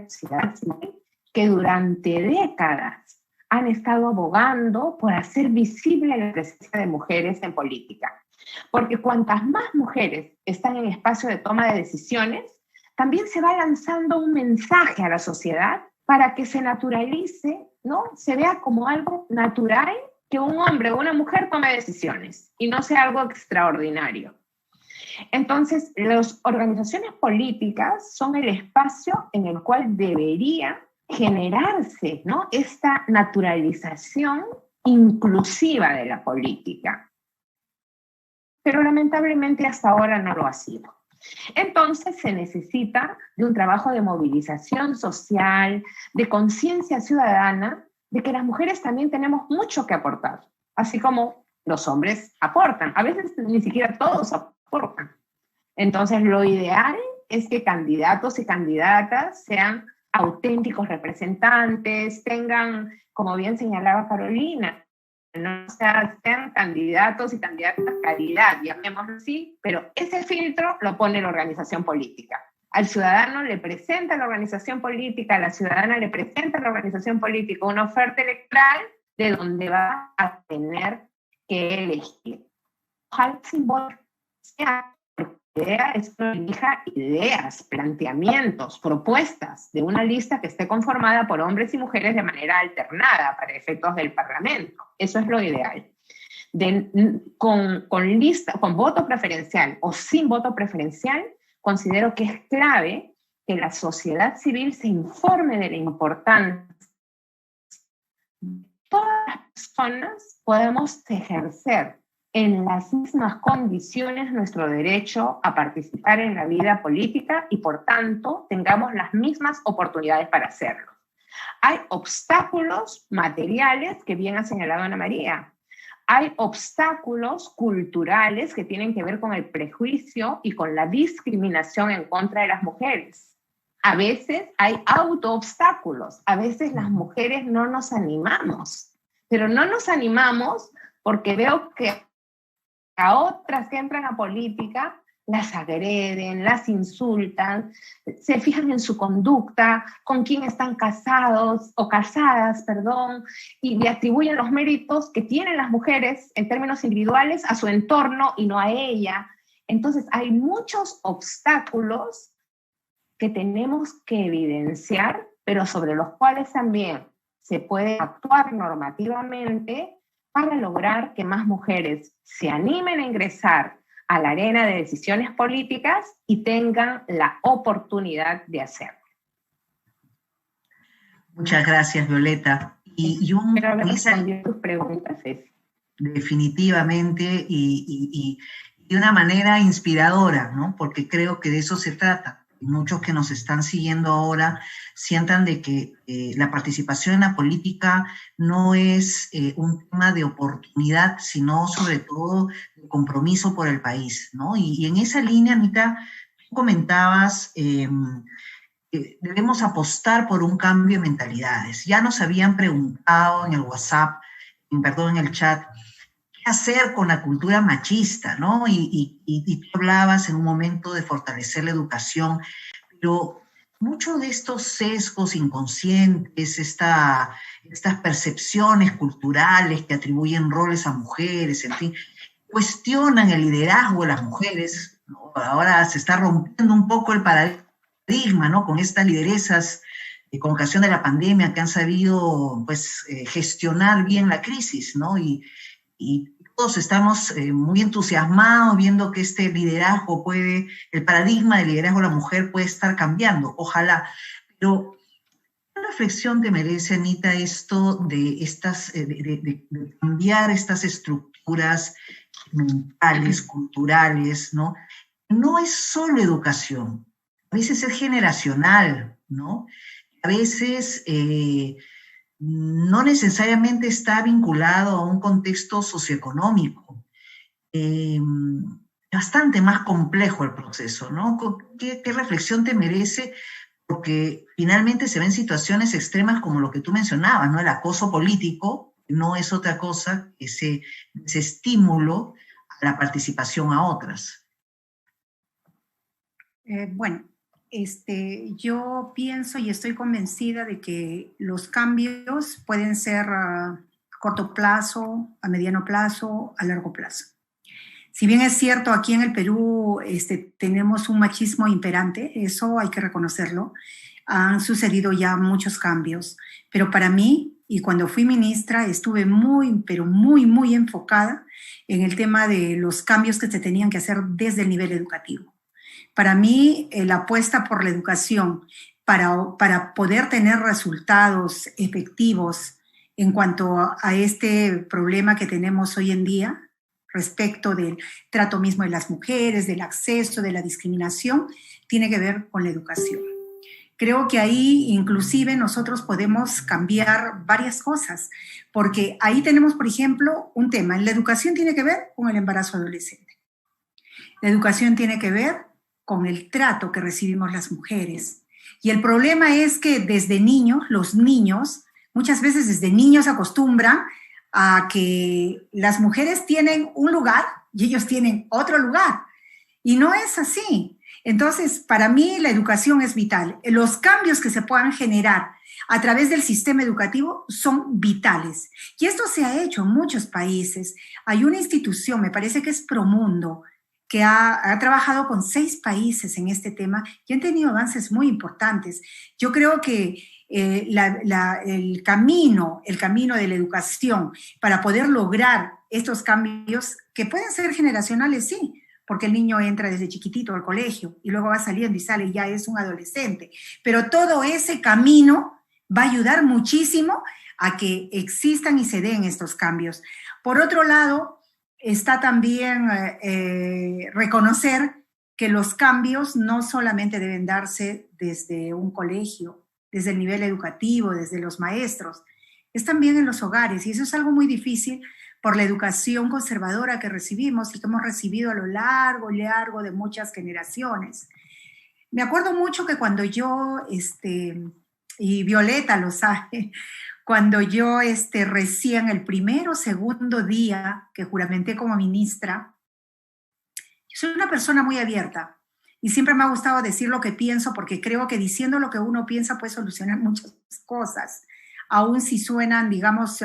sociedad civil, que durante décadas han estado abogando por hacer visible la presencia de mujeres en política. Porque cuantas más mujeres están en espacio de toma de decisiones, también se va lanzando un mensaje a la sociedad para que se naturalice, ¿no? Se vea como algo natural que un hombre o una mujer tome decisiones y no sea algo extraordinario. Entonces, las organizaciones políticas son el espacio en el cual debería generarse, ¿no?, esta naturalización inclusiva de la política. Pero lamentablemente hasta ahora no lo ha sido. Entonces se necesita de un trabajo de movilización social, de conciencia ciudadana, de que las mujeres también tenemos mucho que aportar, así como los hombres aportan. A veces ni siquiera todos aportan. Entonces lo ideal es que candidatos y candidatas sean auténticos representantes, tengan, como bien señalaba Carolina, no sean candidatos y candidatas de calidad, llamémoslo así, pero ese filtro lo pone la organización política. Al ciudadano le presenta la organización política, a la ciudadana le presenta a la organización política una oferta electoral de donde va a tener que elegir. Ojalá simbólico sea, idea es que elija ideas, planteamientos, propuestas de una lista que esté conformada por hombres y mujeres de manera alternada para efectos del Parlamento. Eso es lo ideal. Con voto preferencial o sin voto preferencial, considero que es clave que la sociedad civil se informe de la importancia. Todas las personas podemos ejercer en las mismas condiciones nuestro derecho a participar en la vida política y, por tanto, tengamos las mismas oportunidades para hacerlo. Hay obstáculos materiales que bien ha señalado Ana María. Hay obstáculos culturales que tienen que ver con el prejuicio y con la discriminación en contra de las mujeres. A veces hay autoobstáculos. A veces las mujeres no nos animamos. Pero no nos animamos porque veo que a otras que entran a política las agreden, las insultan, se fijan en su conducta, con quién están casados o casadas, y le atribuyen los méritos que tienen las mujeres en términos individuales a su entorno y no a ella. Entonces hay muchos obstáculos que tenemos que evidenciar, pero sobre los cuales también se puede actuar normativamente para lograr que más mujeres se animen a ingresar a la arena de decisiones políticas y tengan la oportunidad de hacerlo. Muchas gracias, Violeta. Espero haber respondido tus preguntas, Ceci. Definitivamente, y de una manera inspiradora, ¿no? Porque creo que de eso se trata, muchos que nos están siguiendo ahora sientan de que la participación en la política no es un tema de oportunidad, sino sobre todo de compromiso por el país, ¿no? Y en esa línea, Anita, tú comentabas, debemos apostar por un cambio de mentalidades. Ya nos habían preguntado en el WhatsApp, perdón, en el chat, hacer con la cultura machista, ¿no? Y tú hablabas en un momento de fortalecer la educación, pero muchos de estos sesgos inconscientes, estas percepciones culturales que atribuyen roles a mujeres, en fin, cuestionan el liderazgo de las mujeres, ¿no? Ahora se está rompiendo un poco el paradigma, ¿no? Con estas lideresas con ocasión de la pandemia que han sabido, pues, gestionar bien la crisis, ¿no? Y todos estamos muy entusiasmados viendo que este liderazgo el paradigma del liderazgo de la mujer puede estar cambiando, ojalá. Pero, ¿qué reflexión te merece, Anita, esto de cambiar estas estructuras mentales, culturales, ¿no? No es solo educación, a veces es generacional, ¿no? A veces no necesariamente está vinculado a un contexto socioeconómico. Bastante más complejo el proceso, ¿no? ¿Qué reflexión te merece? Porque finalmente se ven situaciones extremas como lo que tú mencionabas, ¿no? El acoso político no es otra cosa que ese estímulo a la participación a otras. Bueno, yo pienso y estoy convencida de que los cambios pueden ser a corto plazo, a mediano plazo, a largo plazo. Si bien es cierto, aquí en el Perú tenemos un machismo imperante, eso hay que reconocerlo, han sucedido ya muchos cambios, pero para mí, y cuando fui ministra, estuve muy, pero muy, muy enfocada en el tema de los cambios que se tenían que hacer desde el nivel educativo. Para mí, la apuesta por la educación para poder tener resultados efectivos en cuanto a este problema que tenemos hoy en día respecto del trato mismo de las mujeres, del acceso, de la discriminación, tiene que ver con la educación. Creo que ahí inclusive nosotros podemos cambiar varias cosas, porque ahí tenemos, por ejemplo, un tema. La educación tiene que ver con el embarazo adolescente. La educación tiene que ver con el trato que recibimos las mujeres. Y el problema es que desde niños, los niños, muchas veces desde niños se acostumbran a que las mujeres tienen un lugar y ellos tienen otro lugar. Y no es así. Entonces, para mí la educación es vital. Los cambios que se puedan generar a través del sistema educativo son vitales. Y esto se ha hecho en muchos países. Hay una institución, me parece que es Promundo, que ha trabajado con 6 países en este tema y han tenido avances muy importantes. Yo creo que el camino de la educación para poder lograr estos cambios, que pueden ser generacionales, sí, porque el niño entra desde chiquitito al colegio y luego va saliendo y sale y ya es un adolescente, pero todo ese camino va a ayudar muchísimo a que existan y se den estos cambios. Por otro lado, está también reconocer que los cambios no solamente deben darse desde un colegio, desde el nivel educativo, desde los maestros, es también en los hogares, y eso es algo muy difícil por la educación conservadora que recibimos y que hemos recibido a lo largo de muchas generaciones. Me acuerdo mucho que cuando yo, y Violeta lo sabe, cuando yo recién el primero o segundo día que juramenté como ministra, yo soy una persona muy abierta y siempre me ha gustado decir lo que pienso porque creo que diciendo lo que uno piensa puede solucionar muchas cosas, aun si suenan, digamos,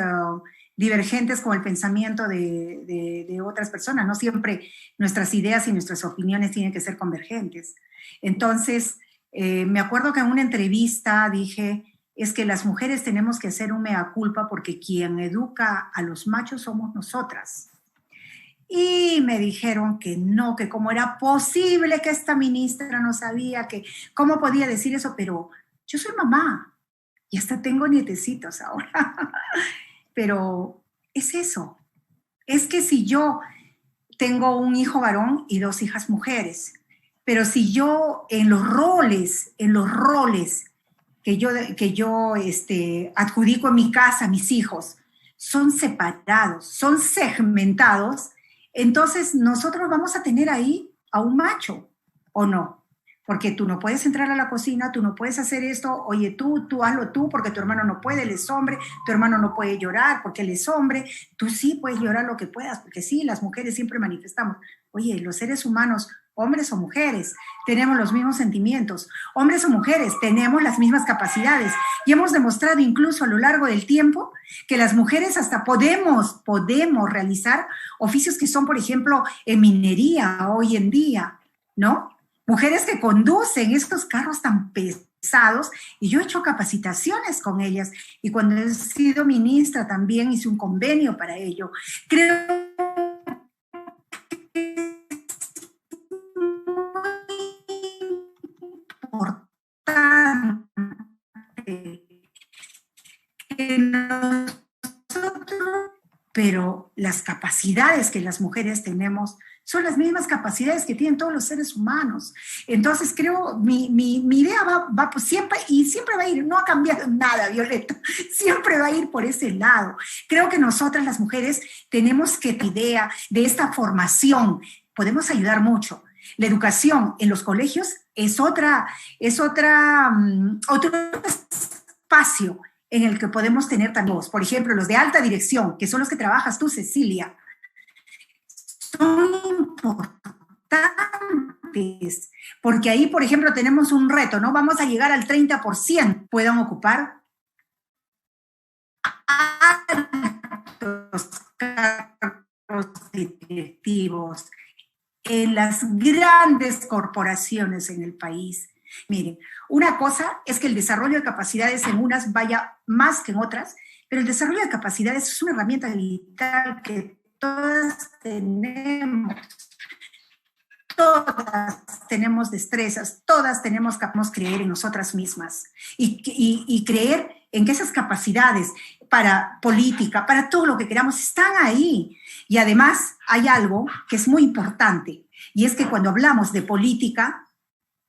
divergentes con el pensamiento de otras personas. No siempre nuestras ideas y nuestras opiniones tienen que ser convergentes. Entonces, me acuerdo que en una entrevista dije, es que las mujeres tenemos que hacer un mea culpa porque quien educa a los machos somos nosotras. Y me dijeron que no, que cómo era posible que esta ministra no sabía, que cómo podía decir eso, pero yo soy mamá y hasta tengo nietecitos ahora. Pero es eso, es que si yo tengo un hijo varón y 2 hijas mujeres, pero si yo en los roles que yo adjudico en mi casa a mis hijos, son separados, son segmentados, entonces nosotros vamos a tener ahí a un macho, ¿o no? Porque tú no puedes entrar a la cocina, tú no puedes hacer esto, oye, tú hazlo tú, porque tu hermano no puede, él es hombre, tu hermano no puede llorar porque él es hombre, tú sí puedes llorar lo que puedas, porque sí, las mujeres siempre manifestamos, oye, los seres humanos, hombres o mujeres, tenemos los mismos sentimientos, hombres o mujeres, tenemos las mismas capacidades, y hemos demostrado incluso a lo largo del tiempo que las mujeres hasta podemos realizar oficios que son, por ejemplo, en minería hoy en día, ¿no? Mujeres que conducen estos carros tan pesados, y yo he hecho capacitaciones con ellas, y cuando he sido ministra también hice un convenio para ello. Creo importante que nosotros, pero las capacidades que las mujeres tenemos son las mismas capacidades que tienen todos los seres humanos. Entonces creo, mi idea va pues siempre, y siempre va a ir, no ha cambiado nada, Violeta, siempre va a ir por ese lado. Creo que nosotras las mujeres tenemos que la idea de esta formación, podemos ayudar mucho. La educación en los colegios es otro espacio en el que podemos tener también, por ejemplo, los de alta dirección, que son los que trabajas tú, Cecilia, son importantes, porque ahí, por ejemplo, tenemos un reto, ¿no? Vamos a llegar al 30%, puedan ocupar altos cargos directivos en las grandes corporaciones en el país. Miren, una cosa es que el desarrollo de capacidades en unas vaya más que en otras, pero el desarrollo de capacidades es una herramienta vital que todas tenemos destrezas, todas tenemos que creer en nosotras mismas y creer en que esas capacidades para política, para todo lo que queramos, están ahí. Y además hay algo que es muy importante, y es que cuando hablamos de política,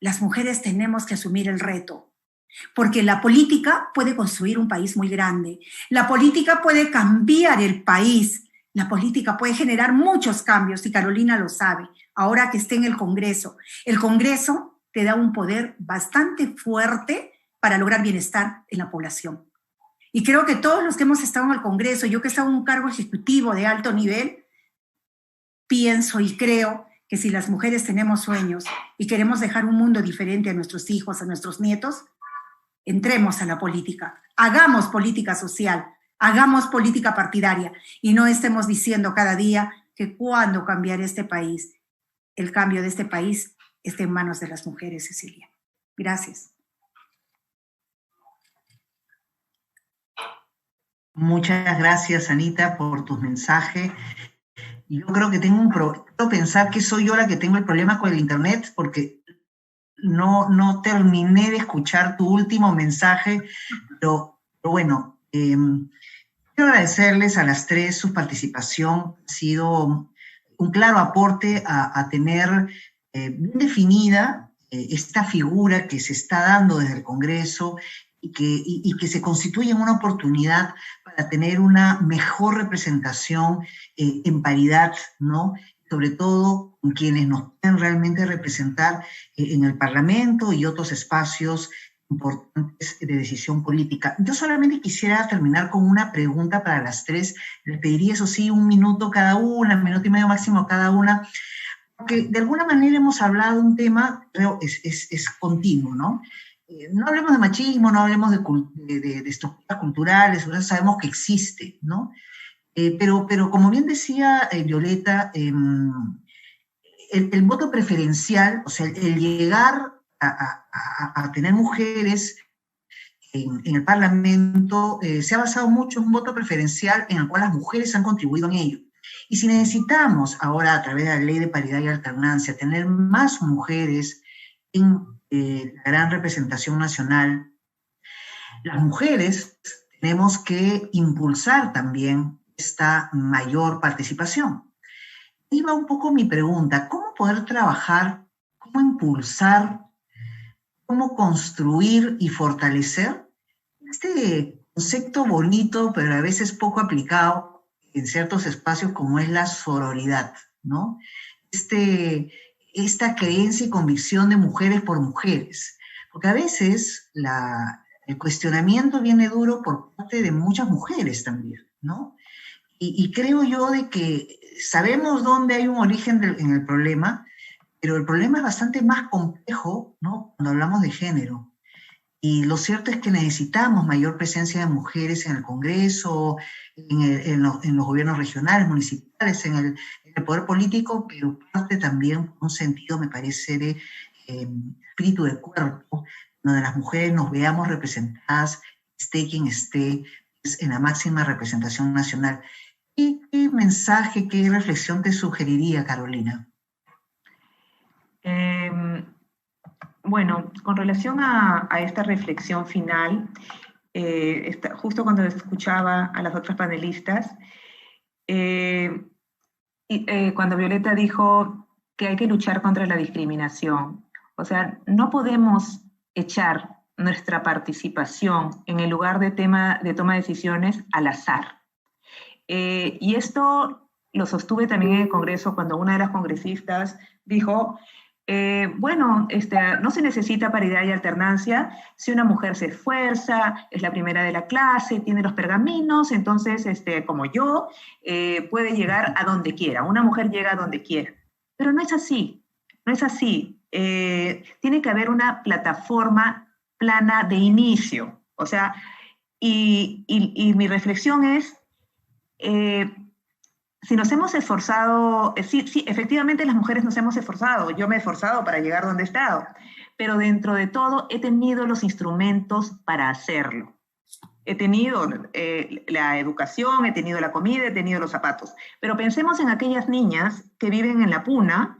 las mujeres tenemos que asumir el reto, porque la política puede construir un país muy grande, la política puede cambiar el país, la política puede generar muchos cambios, y Carolina lo sabe, ahora que esté en el Congreso. El Congreso te da un poder bastante fuerte para lograr bienestar en la población. Y creo que todos los que hemos estado en el Congreso, yo que he estado en un cargo ejecutivo de alto nivel, pienso y creo que si las mujeres tenemos sueños y queremos dejar un mundo diferente a nuestros hijos, a nuestros nietos, entremos a la política, hagamos política social, hagamos política partidaria y no estemos diciendo cada día que cuándo cambiará este país. El cambio de este país está en manos de las mujeres, Cecilia. Gracias. Muchas gracias, Anita, por tus mensajes. Yo creo que puedo pensar que soy yo la que tengo el problema con el internet, porque no terminé de escuchar tu último mensaje, pero bueno, quiero agradecerles a las tres su participación. Ha sido un claro aporte a tener bien definida esta figura que se está dando desde el Congreso y que se constituye en una oportunidad para tener una mejor representación en paridad, ¿no? Sobre todo con quienes nos pueden realmente representar en el Parlamento y otros espacios importantes de decisión política. Yo solamente quisiera terminar con una pregunta para las tres. Les pediría, eso sí, 1 minuto cada una, 1 minuto y medio máximo cada una, porque de alguna manera hemos hablado de un tema, creo, es continuo, ¿no? No hablemos de machismo, no hablemos de estructuras culturales, sabemos que existe, ¿no? Pero como bien decía Violeta, el voto preferencial, o sea, el llegar a tener mujeres en el Parlamento, se ha basado mucho en un voto preferencial en el cual las mujeres han contribuido en ello. Y si necesitamos ahora, a través de la Ley de Paridad y Alternancia, tener más mujeres en la gran representación nacional, las mujeres tenemos que impulsar también esta mayor participación. Ahí va un poco mi pregunta: ¿cómo poder trabajar cómo impulsar, cómo construir y fortalecer este concepto bonito, pero a veces poco aplicado en ciertos espacios como es la sororidad, ¿no? Esta creencia y convicción de mujeres por mujeres. Porque a veces el cuestionamiento viene duro por parte de muchas mujeres también, ¿no? Y creo yo de que sabemos dónde hay un origen en el problema, pero el problema es bastante más complejo, ¿no? Cuando hablamos de género. Y lo cierto es que necesitamos mayor presencia de mujeres en el Congreso, en los gobiernos regionales, municipales, en el poder político, pero parte también, por un sentido, me parece, de espíritu de cuerpo, donde las mujeres nos veamos representadas, esté quien esté, pues, en la máxima representación nacional. ¿Qué mensaje, qué reflexión te sugeriría, Carolina? Bueno, con relación a esta reflexión final, justo cuando escuchaba a las otras panelistas, cuando Violeta dijo que hay que luchar contra la discriminación, o sea, no podemos echar nuestra participación en el lugar de toma de decisiones al azar. Y esto lo sostuve también en el Congreso cuando una de las congresistas dijo, bueno, no se necesita paridad y alternancia si una mujer se esfuerza, es la primera de la clase, tiene los pergaminos, entonces, como yo, puede llegar a donde quiera. Una mujer llega a donde quiera. Pero no es así, no es así. Tiene que haber una plataforma plana de inicio. O sea, y mi reflexión es, si nos hemos esforzado, sí, efectivamente las mujeres nos hemos esforzado, yo me he esforzado para llegar donde he estado, pero dentro de todo he tenido los instrumentos para hacerlo. He tenido la educación, he tenido la comida, he tenido los zapatos, pero pensemos en aquellas niñas que viven en la puna,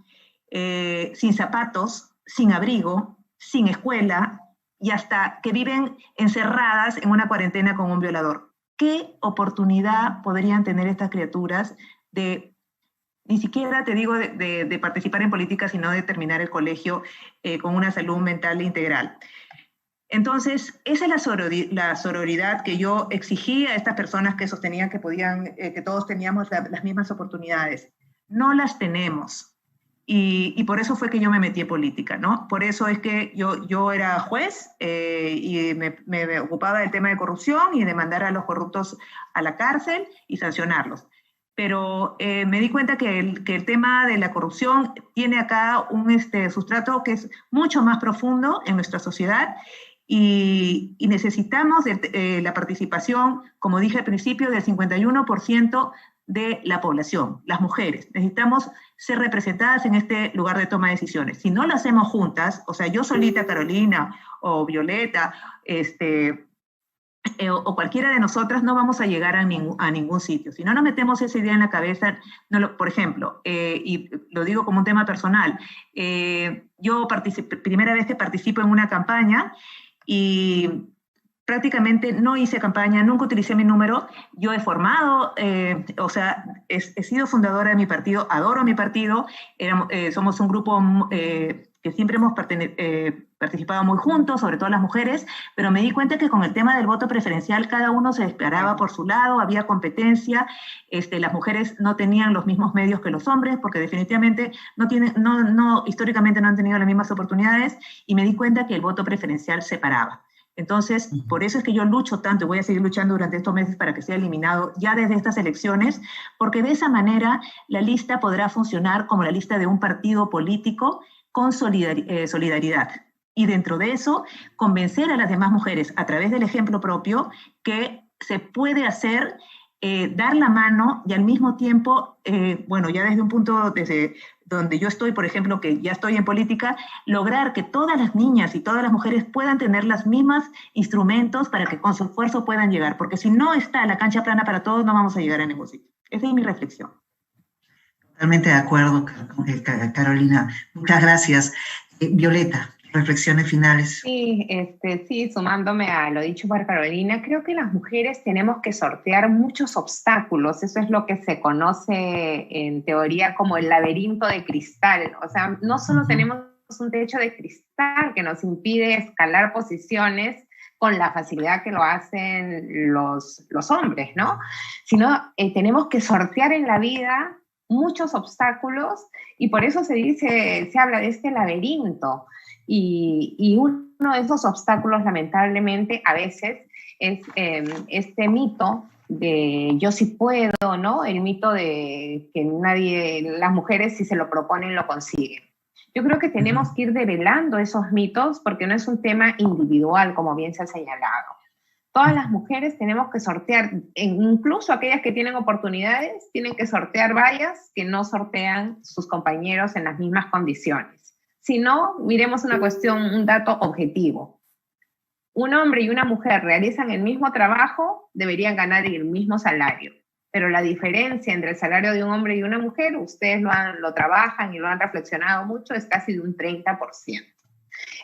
sin zapatos, sin abrigo, sin escuela, y hasta que viven encerradas en una cuarentena con un violador. ¿Qué oportunidad podrían tener estas criaturas de, ni siquiera te digo de participar en política, sino de terminar el colegio con una salud mental integral? Entonces, esa es la sororidad que yo exigí a estas personas que sostenían que que todos teníamos las mismas oportunidades. No las tenemos. Y por eso fue que yo me metí en política, ¿no? Por eso es que yo era juez y me ocupaba del tema de corrupción y de mandar a los corruptos a la cárcel y sancionarlos. Pero me di cuenta que el tema de la corrupción tiene acá un sustrato que es mucho más profundo en nuestra sociedad y necesitamos la participación, como dije al principio, del 51% de la población, las mujeres. Necesitamos ser representadas en este lugar de toma de decisiones. Si no lo hacemos juntas, o sea, yo solita, Carolina, o Violeta, o cualquiera de nosotras, no vamos a llegar a ningún sitio. Si no nos metemos esa idea en la cabeza, por ejemplo, y lo digo como un tema personal, yo primera vez que participo en una campaña y prácticamente no hice campaña, nunca utilicé mi número. Yo he formado, o sea, he sido fundadora de mi partido, adoro mi partido, somos un grupo que siempre hemos participado muy juntos, sobre todo las mujeres, pero me di cuenta que con el tema del voto preferencial cada uno se disparaba por su lado, había competencia, las mujeres no tenían los mismos medios que los hombres, porque definitivamente históricamente no han tenido las mismas oportunidades, y me di cuenta que el voto preferencial separaba. Entonces, por eso es que yo lucho tanto y voy a seguir luchando durante estos meses para que sea eliminado ya desde estas elecciones, porque de esa manera la lista podrá funcionar como la lista de un partido político con solidaridad. Y dentro de eso, convencer a las demás mujeres a través del ejemplo propio que se puede hacer, dar la mano y al mismo tiempo, bueno, ya desde un punto, desde donde yo estoy, por ejemplo, que ya estoy en política, lograr que todas las niñas y todas las mujeres puedan tener los mismos instrumentos para que con su esfuerzo puedan llegar, porque si no está la cancha plana para todos, no vamos a llegar a ningún sitio. Esa es mi reflexión. Totalmente de acuerdo, Carolina. Muchas gracias. Violeta, reflexiones finales. Sí, sí, sumándome a lo dicho por Carolina, creo que las mujeres tenemos que sortear muchos obstáculos. Eso es lo que se conoce en teoría como el laberinto de cristal. O sea, no solo tenemos un techo de cristal que nos impide escalar posiciones con la facilidad que lo hacen los hombres, ¿no? Sino tenemos que sortear en la vida muchos obstáculos y por eso se habla de este laberinto. Y uno de esos obstáculos, lamentablemente, a veces es este mito de yo sí puedo, ¿no? El mito de que las mujeres si se lo proponen lo consiguen. Yo creo que tenemos que ir develando esos mitos porque no es un tema individual, como bien se ha señalado. Todas las mujeres tenemos que sortear, incluso aquellas que tienen oportunidades, tienen que sortear vallas que no sortean sus compañeros en las mismas condiciones. Si no, miremos un dato objetivo. Un hombre y una mujer realizan el mismo trabajo, deberían ganar el mismo salario. Pero la diferencia entre el salario de un hombre y una mujer, ustedes lo trabajan y lo han reflexionado mucho, es casi de un 30%.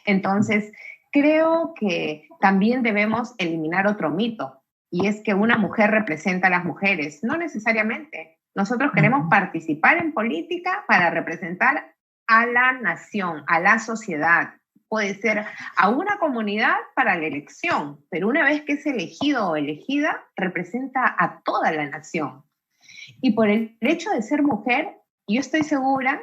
Entonces, creo que también debemos eliminar otro mito, y es que una mujer representa a las mujeres. No necesariamente. Nosotros queremos participar en política para representar a la nación, a la sociedad. Puede ser a una comunidad para la elección, pero una vez que es elegido o elegida, representa a toda la nación. Y por el hecho de ser mujer, yo estoy segura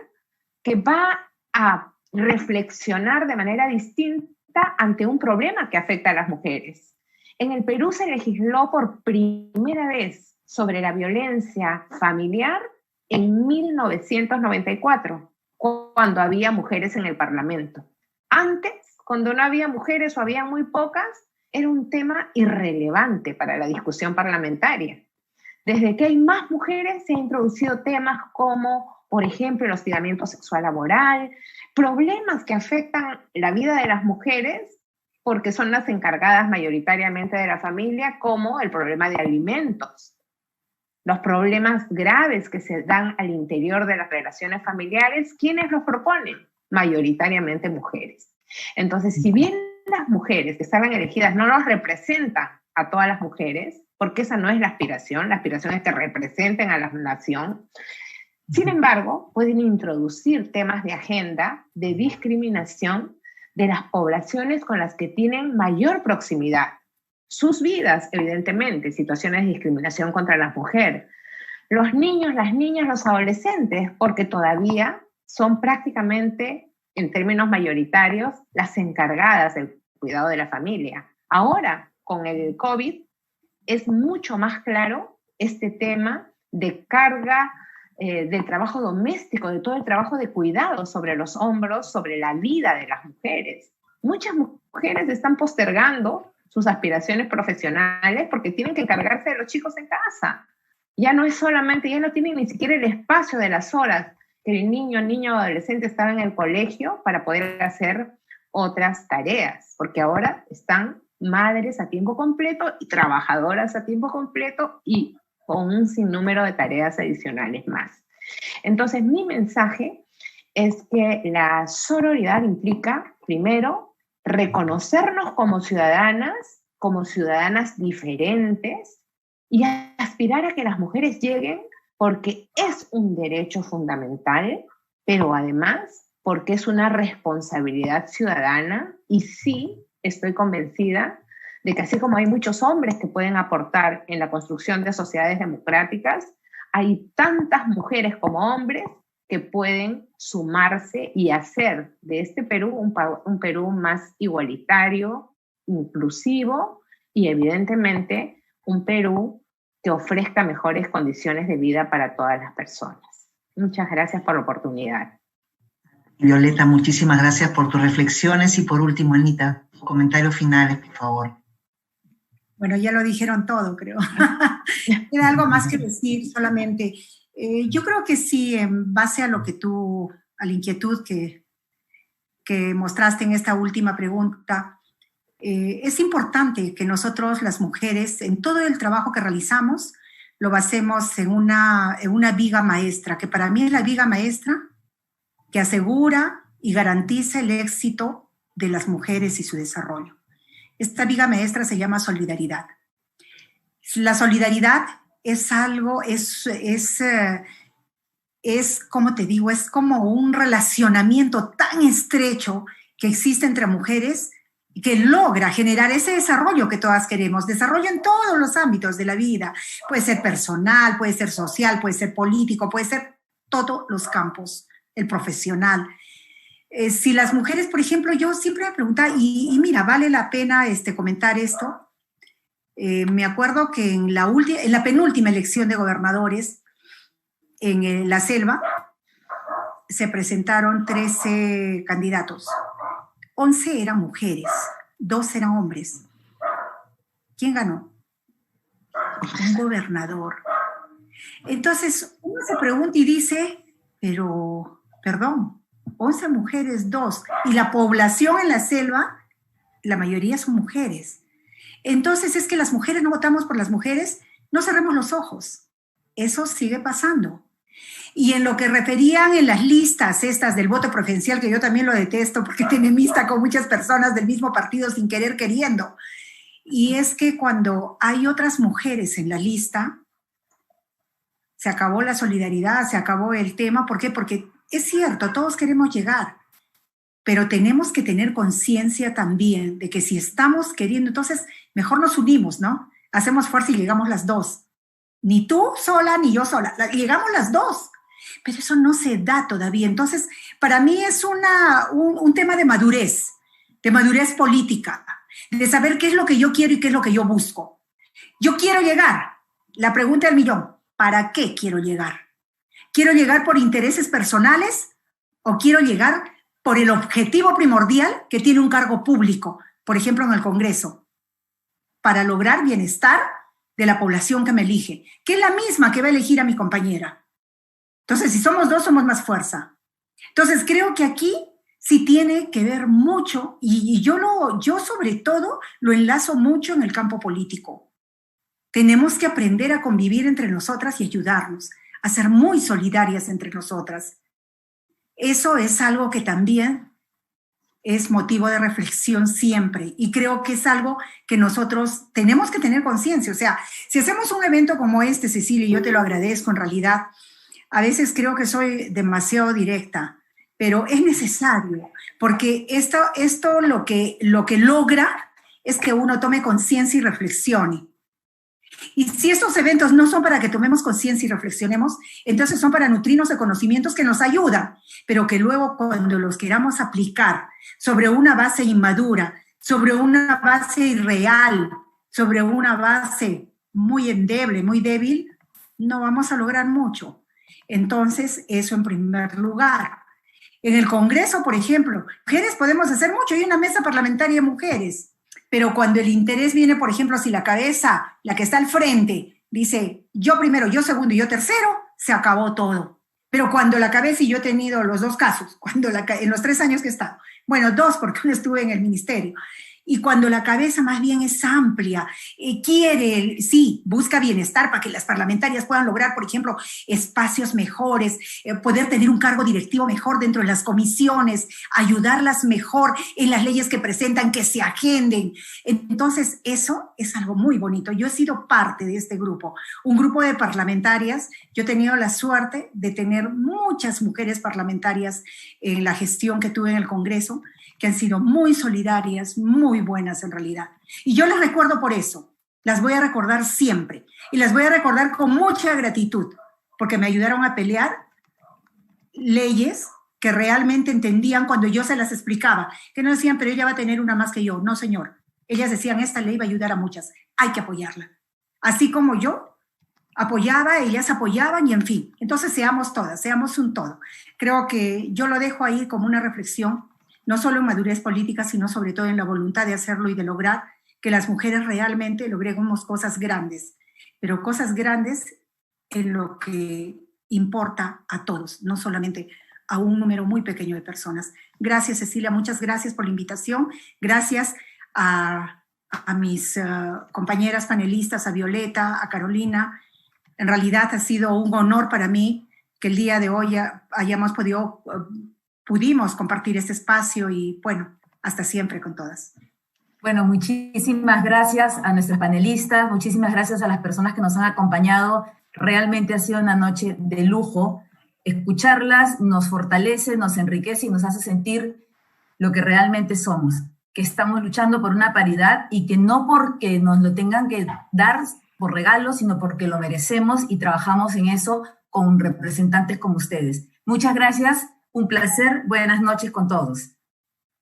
que va a reflexionar de manera distinta ante un problema que afecta a las mujeres. En el Perú se legisló por primera vez sobre la violencia familiar en 1994, cuando había mujeres en el Parlamento. Antes, cuando no había mujeres o había muy pocas, era un tema irrelevante para la discusión parlamentaria. Desde que hay más mujeres se han introducido temas como, por ejemplo, el hostigamiento sexual laboral, problemas que afectan la vida de las mujeres porque son las encargadas mayoritariamente de la familia, como el problema de alimentos, los problemas graves que se dan al interior de las relaciones familiares. ¿Quiénes los proponen? Mayoritariamente mujeres. Entonces, si bien las mujeres que estaban elegidas no nos representan a todas las mujeres, porque esa no es la aspiración es que representen a la nación, sin embargo, pueden introducir temas de agenda de discriminación de las poblaciones con las que tienen mayor proximidad. Sus vidas, evidentemente, situaciones de discriminación contra la mujer. Los niños, las niñas, los adolescentes, porque todavía son prácticamente, en términos mayoritarios, las encargadas del cuidado de la familia. Ahora, con el COVID, es mucho más claro este tema de carga del trabajo doméstico, de todo el trabajo de cuidado sobre los hombros, sobre la vida de las mujeres. Muchas mujeres están postergando sus aspiraciones profesionales porque tienen que encargarse de los chicos en casa. Ya no tienen ni siquiera el espacio de las horas que el niño o adolescente estaba en el colegio para poder hacer otras tareas, porque ahora están madres a tiempo completo y trabajadoras a tiempo completo y con un sinnúmero de tareas adicionales más. Entonces, mi mensaje es que la sororidad implica, primero, reconocernos como ciudadanas diferentes y aspirar a que las mujeres lleguen porque es un derecho fundamental, pero además porque es una responsabilidad ciudadana y sí estoy convencida de que así como hay muchos hombres que pueden aportar en la construcción de sociedades democráticas, hay tantas mujeres como hombres que pueden sumarse y hacer de este Perú un Perú más igualitario, inclusivo y evidentemente un Perú que ofrezca mejores condiciones de vida para todas las personas. Muchas gracias por la oportunidad. Violeta, muchísimas gracias por tus reflexiones y por último, Anita, comentarios finales, por favor. Bueno, ya lo dijeron todo, creo. Queda algo más que decir solamente. Yo creo que sí, en base a lo que a la inquietud que mostraste en esta última pregunta, es importante que nosotros, las mujeres, en todo el trabajo que realizamos, lo basemos en una viga maestra, que para mí es la viga maestra que asegura y garantiza el éxito de las mujeres y su desarrollo. Esta viga maestra se llama solidaridad. La solidaridad es algo, es es, como te digo, es como un relacionamiento tan estrecho que existe entre mujeres que logra generar ese desarrollo que todas queremos, desarrollo en todos los ámbitos de la vida, puede ser personal, puede ser social, puede ser político, puede ser todos los campos, el profesional. Si las mujeres, por ejemplo, yo siempre me preguntaba, y mira, vale la pena comentar esto. Me acuerdo que en la penúltima elección de gobernadores en la selva se presentaron 13 candidatos. 11 eran mujeres, 2 eran hombres. ¿Quién ganó? Un gobernador. Entonces uno se pregunta y dice, pero, perdón, 11 mujeres, 2, y la población en la selva, la mayoría son mujeres. Entonces es que las mujeres no votamos por las mujeres, no cerremos los ojos. Eso sigue pasando. Y en lo que referían en las listas estas del voto preferencial, que yo también lo detesto porque te enemista con muchas personas del mismo partido sin querer queriendo. Y es que cuando hay otras mujeres en la lista, se acabó la solidaridad, se acabó el tema. ¿Por qué? Porque es cierto, todos queremos llegar, pero tenemos que tener conciencia también de que si estamos queriendo, entonces mejor nos unimos, ¿no? Hacemos fuerza y llegamos las dos. Ni tú sola, ni yo sola. Llegamos las dos. Pero eso no se da todavía. Entonces, para mí es un tema de madurez política, de saber qué es lo que yo quiero y qué es lo que yo busco. Yo quiero llegar. La pregunta del millón, ¿para qué quiero llegar? ¿Quiero llegar por intereses personales o quiero llegar por el objetivo primordial que tiene un cargo público, por ejemplo, en el Congreso, para lograr bienestar de la población que me elige, que es la misma que va a elegir a mi compañera? Entonces, si somos dos, somos más fuerza. Entonces, creo que aquí sí tiene que ver mucho, y yo sobre todo lo enlazo mucho en el campo político. Tenemos que aprender a convivir entre nosotras y ayudarnos, a ser muy solidarias entre nosotras. Eso es algo que también es motivo de reflexión siempre, y creo que es algo que nosotros tenemos que tener conciencia. O sea, si hacemos un evento como este, Cecilia, y yo te lo agradezco en realidad, a veces creo que soy demasiado directa, pero es necesario, porque esto lo que logra es que uno tome conciencia y reflexione. Y si estos eventos no son para que tomemos conciencia y reflexionemos, entonces son para nutrirnos de conocimientos que nos ayudan, pero que luego cuando los queramos aplicar sobre una base inmadura, sobre una base irreal, sobre una base muy endeble, muy débil, no vamos a lograr mucho. Entonces, eso en primer lugar. En el Congreso, por ejemplo, mujeres podemos hacer mucho, hay una mesa parlamentaria de mujeres, pero cuando el interés viene, por ejemplo, si la cabeza, la que está al frente, dice yo primero, yo segundo y yo tercero, se acabó todo. Pero cuando la cabeza, y yo he tenido los dos casos, en los 3 años que he estado, bueno, 2 porque uno estuve en el ministerio, y cuando la cabeza más bien es amplia, busca bienestar para que las parlamentarias puedan lograr, por ejemplo, espacios mejores, poder tener un cargo directivo mejor dentro de las comisiones, ayudarlas mejor en las leyes que presentan, que se agenden. Entonces, eso es algo muy bonito. Yo he sido parte de este grupo, un grupo de parlamentarias. Yo he tenido la suerte de tener muchas mujeres parlamentarias en la gestión que tuve en el Congreso, que han sido muy solidarias, muy buenas en realidad. Y yo les recuerdo por eso, las voy a recordar siempre, y las voy a recordar con mucha gratitud, porque me ayudaron a pelear leyes que realmente entendían cuando yo se las explicaba, que no decían, pero ella va a tener una más que yo. No, señor. Ellas decían, esta ley va a ayudar a muchas, hay que apoyarla. Así como yo apoyaba, ellas apoyaban, y en fin. Entonces seamos todas, seamos un todo. Creo que yo lo dejo ahí como una reflexión, no solo en madurez política, sino sobre todo en la voluntad de hacerlo y de lograr que las mujeres realmente logremos cosas grandes, pero cosas grandes en lo que importa a todos, no solamente a un número muy pequeño de personas. Gracias, Cecilia, muchas gracias por la invitación. Gracias a mis compañeras panelistas, a Violeta, a Carolina. En realidad ha sido un honor para mí que el día de hoy pudimos compartir este espacio, y bueno, hasta siempre con todas. Bueno, muchísimas gracias a nuestros panelistas, muchísimas gracias a las personas que nos han acompañado. Realmente ha sido una noche de lujo. escucharlas nos fortalece, nos enriquece y nos hace sentir lo que realmente somos, que estamos luchando por una paridad y que no porque nos lo tengan que dar por regalo, sino porque lo merecemos y trabajamos en eso con representantes como ustedes. Muchas gracias, un placer, buenas noches con todos.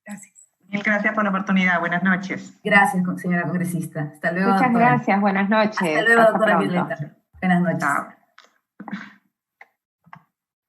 Gracias. Mil gracias por la oportunidad, buenas noches. Gracias, señora congresista. Hasta luego, Muchas doctora. gracias, buenas noches. Hasta luego, doctora pronto. Violeta. Buenas noches. Chao.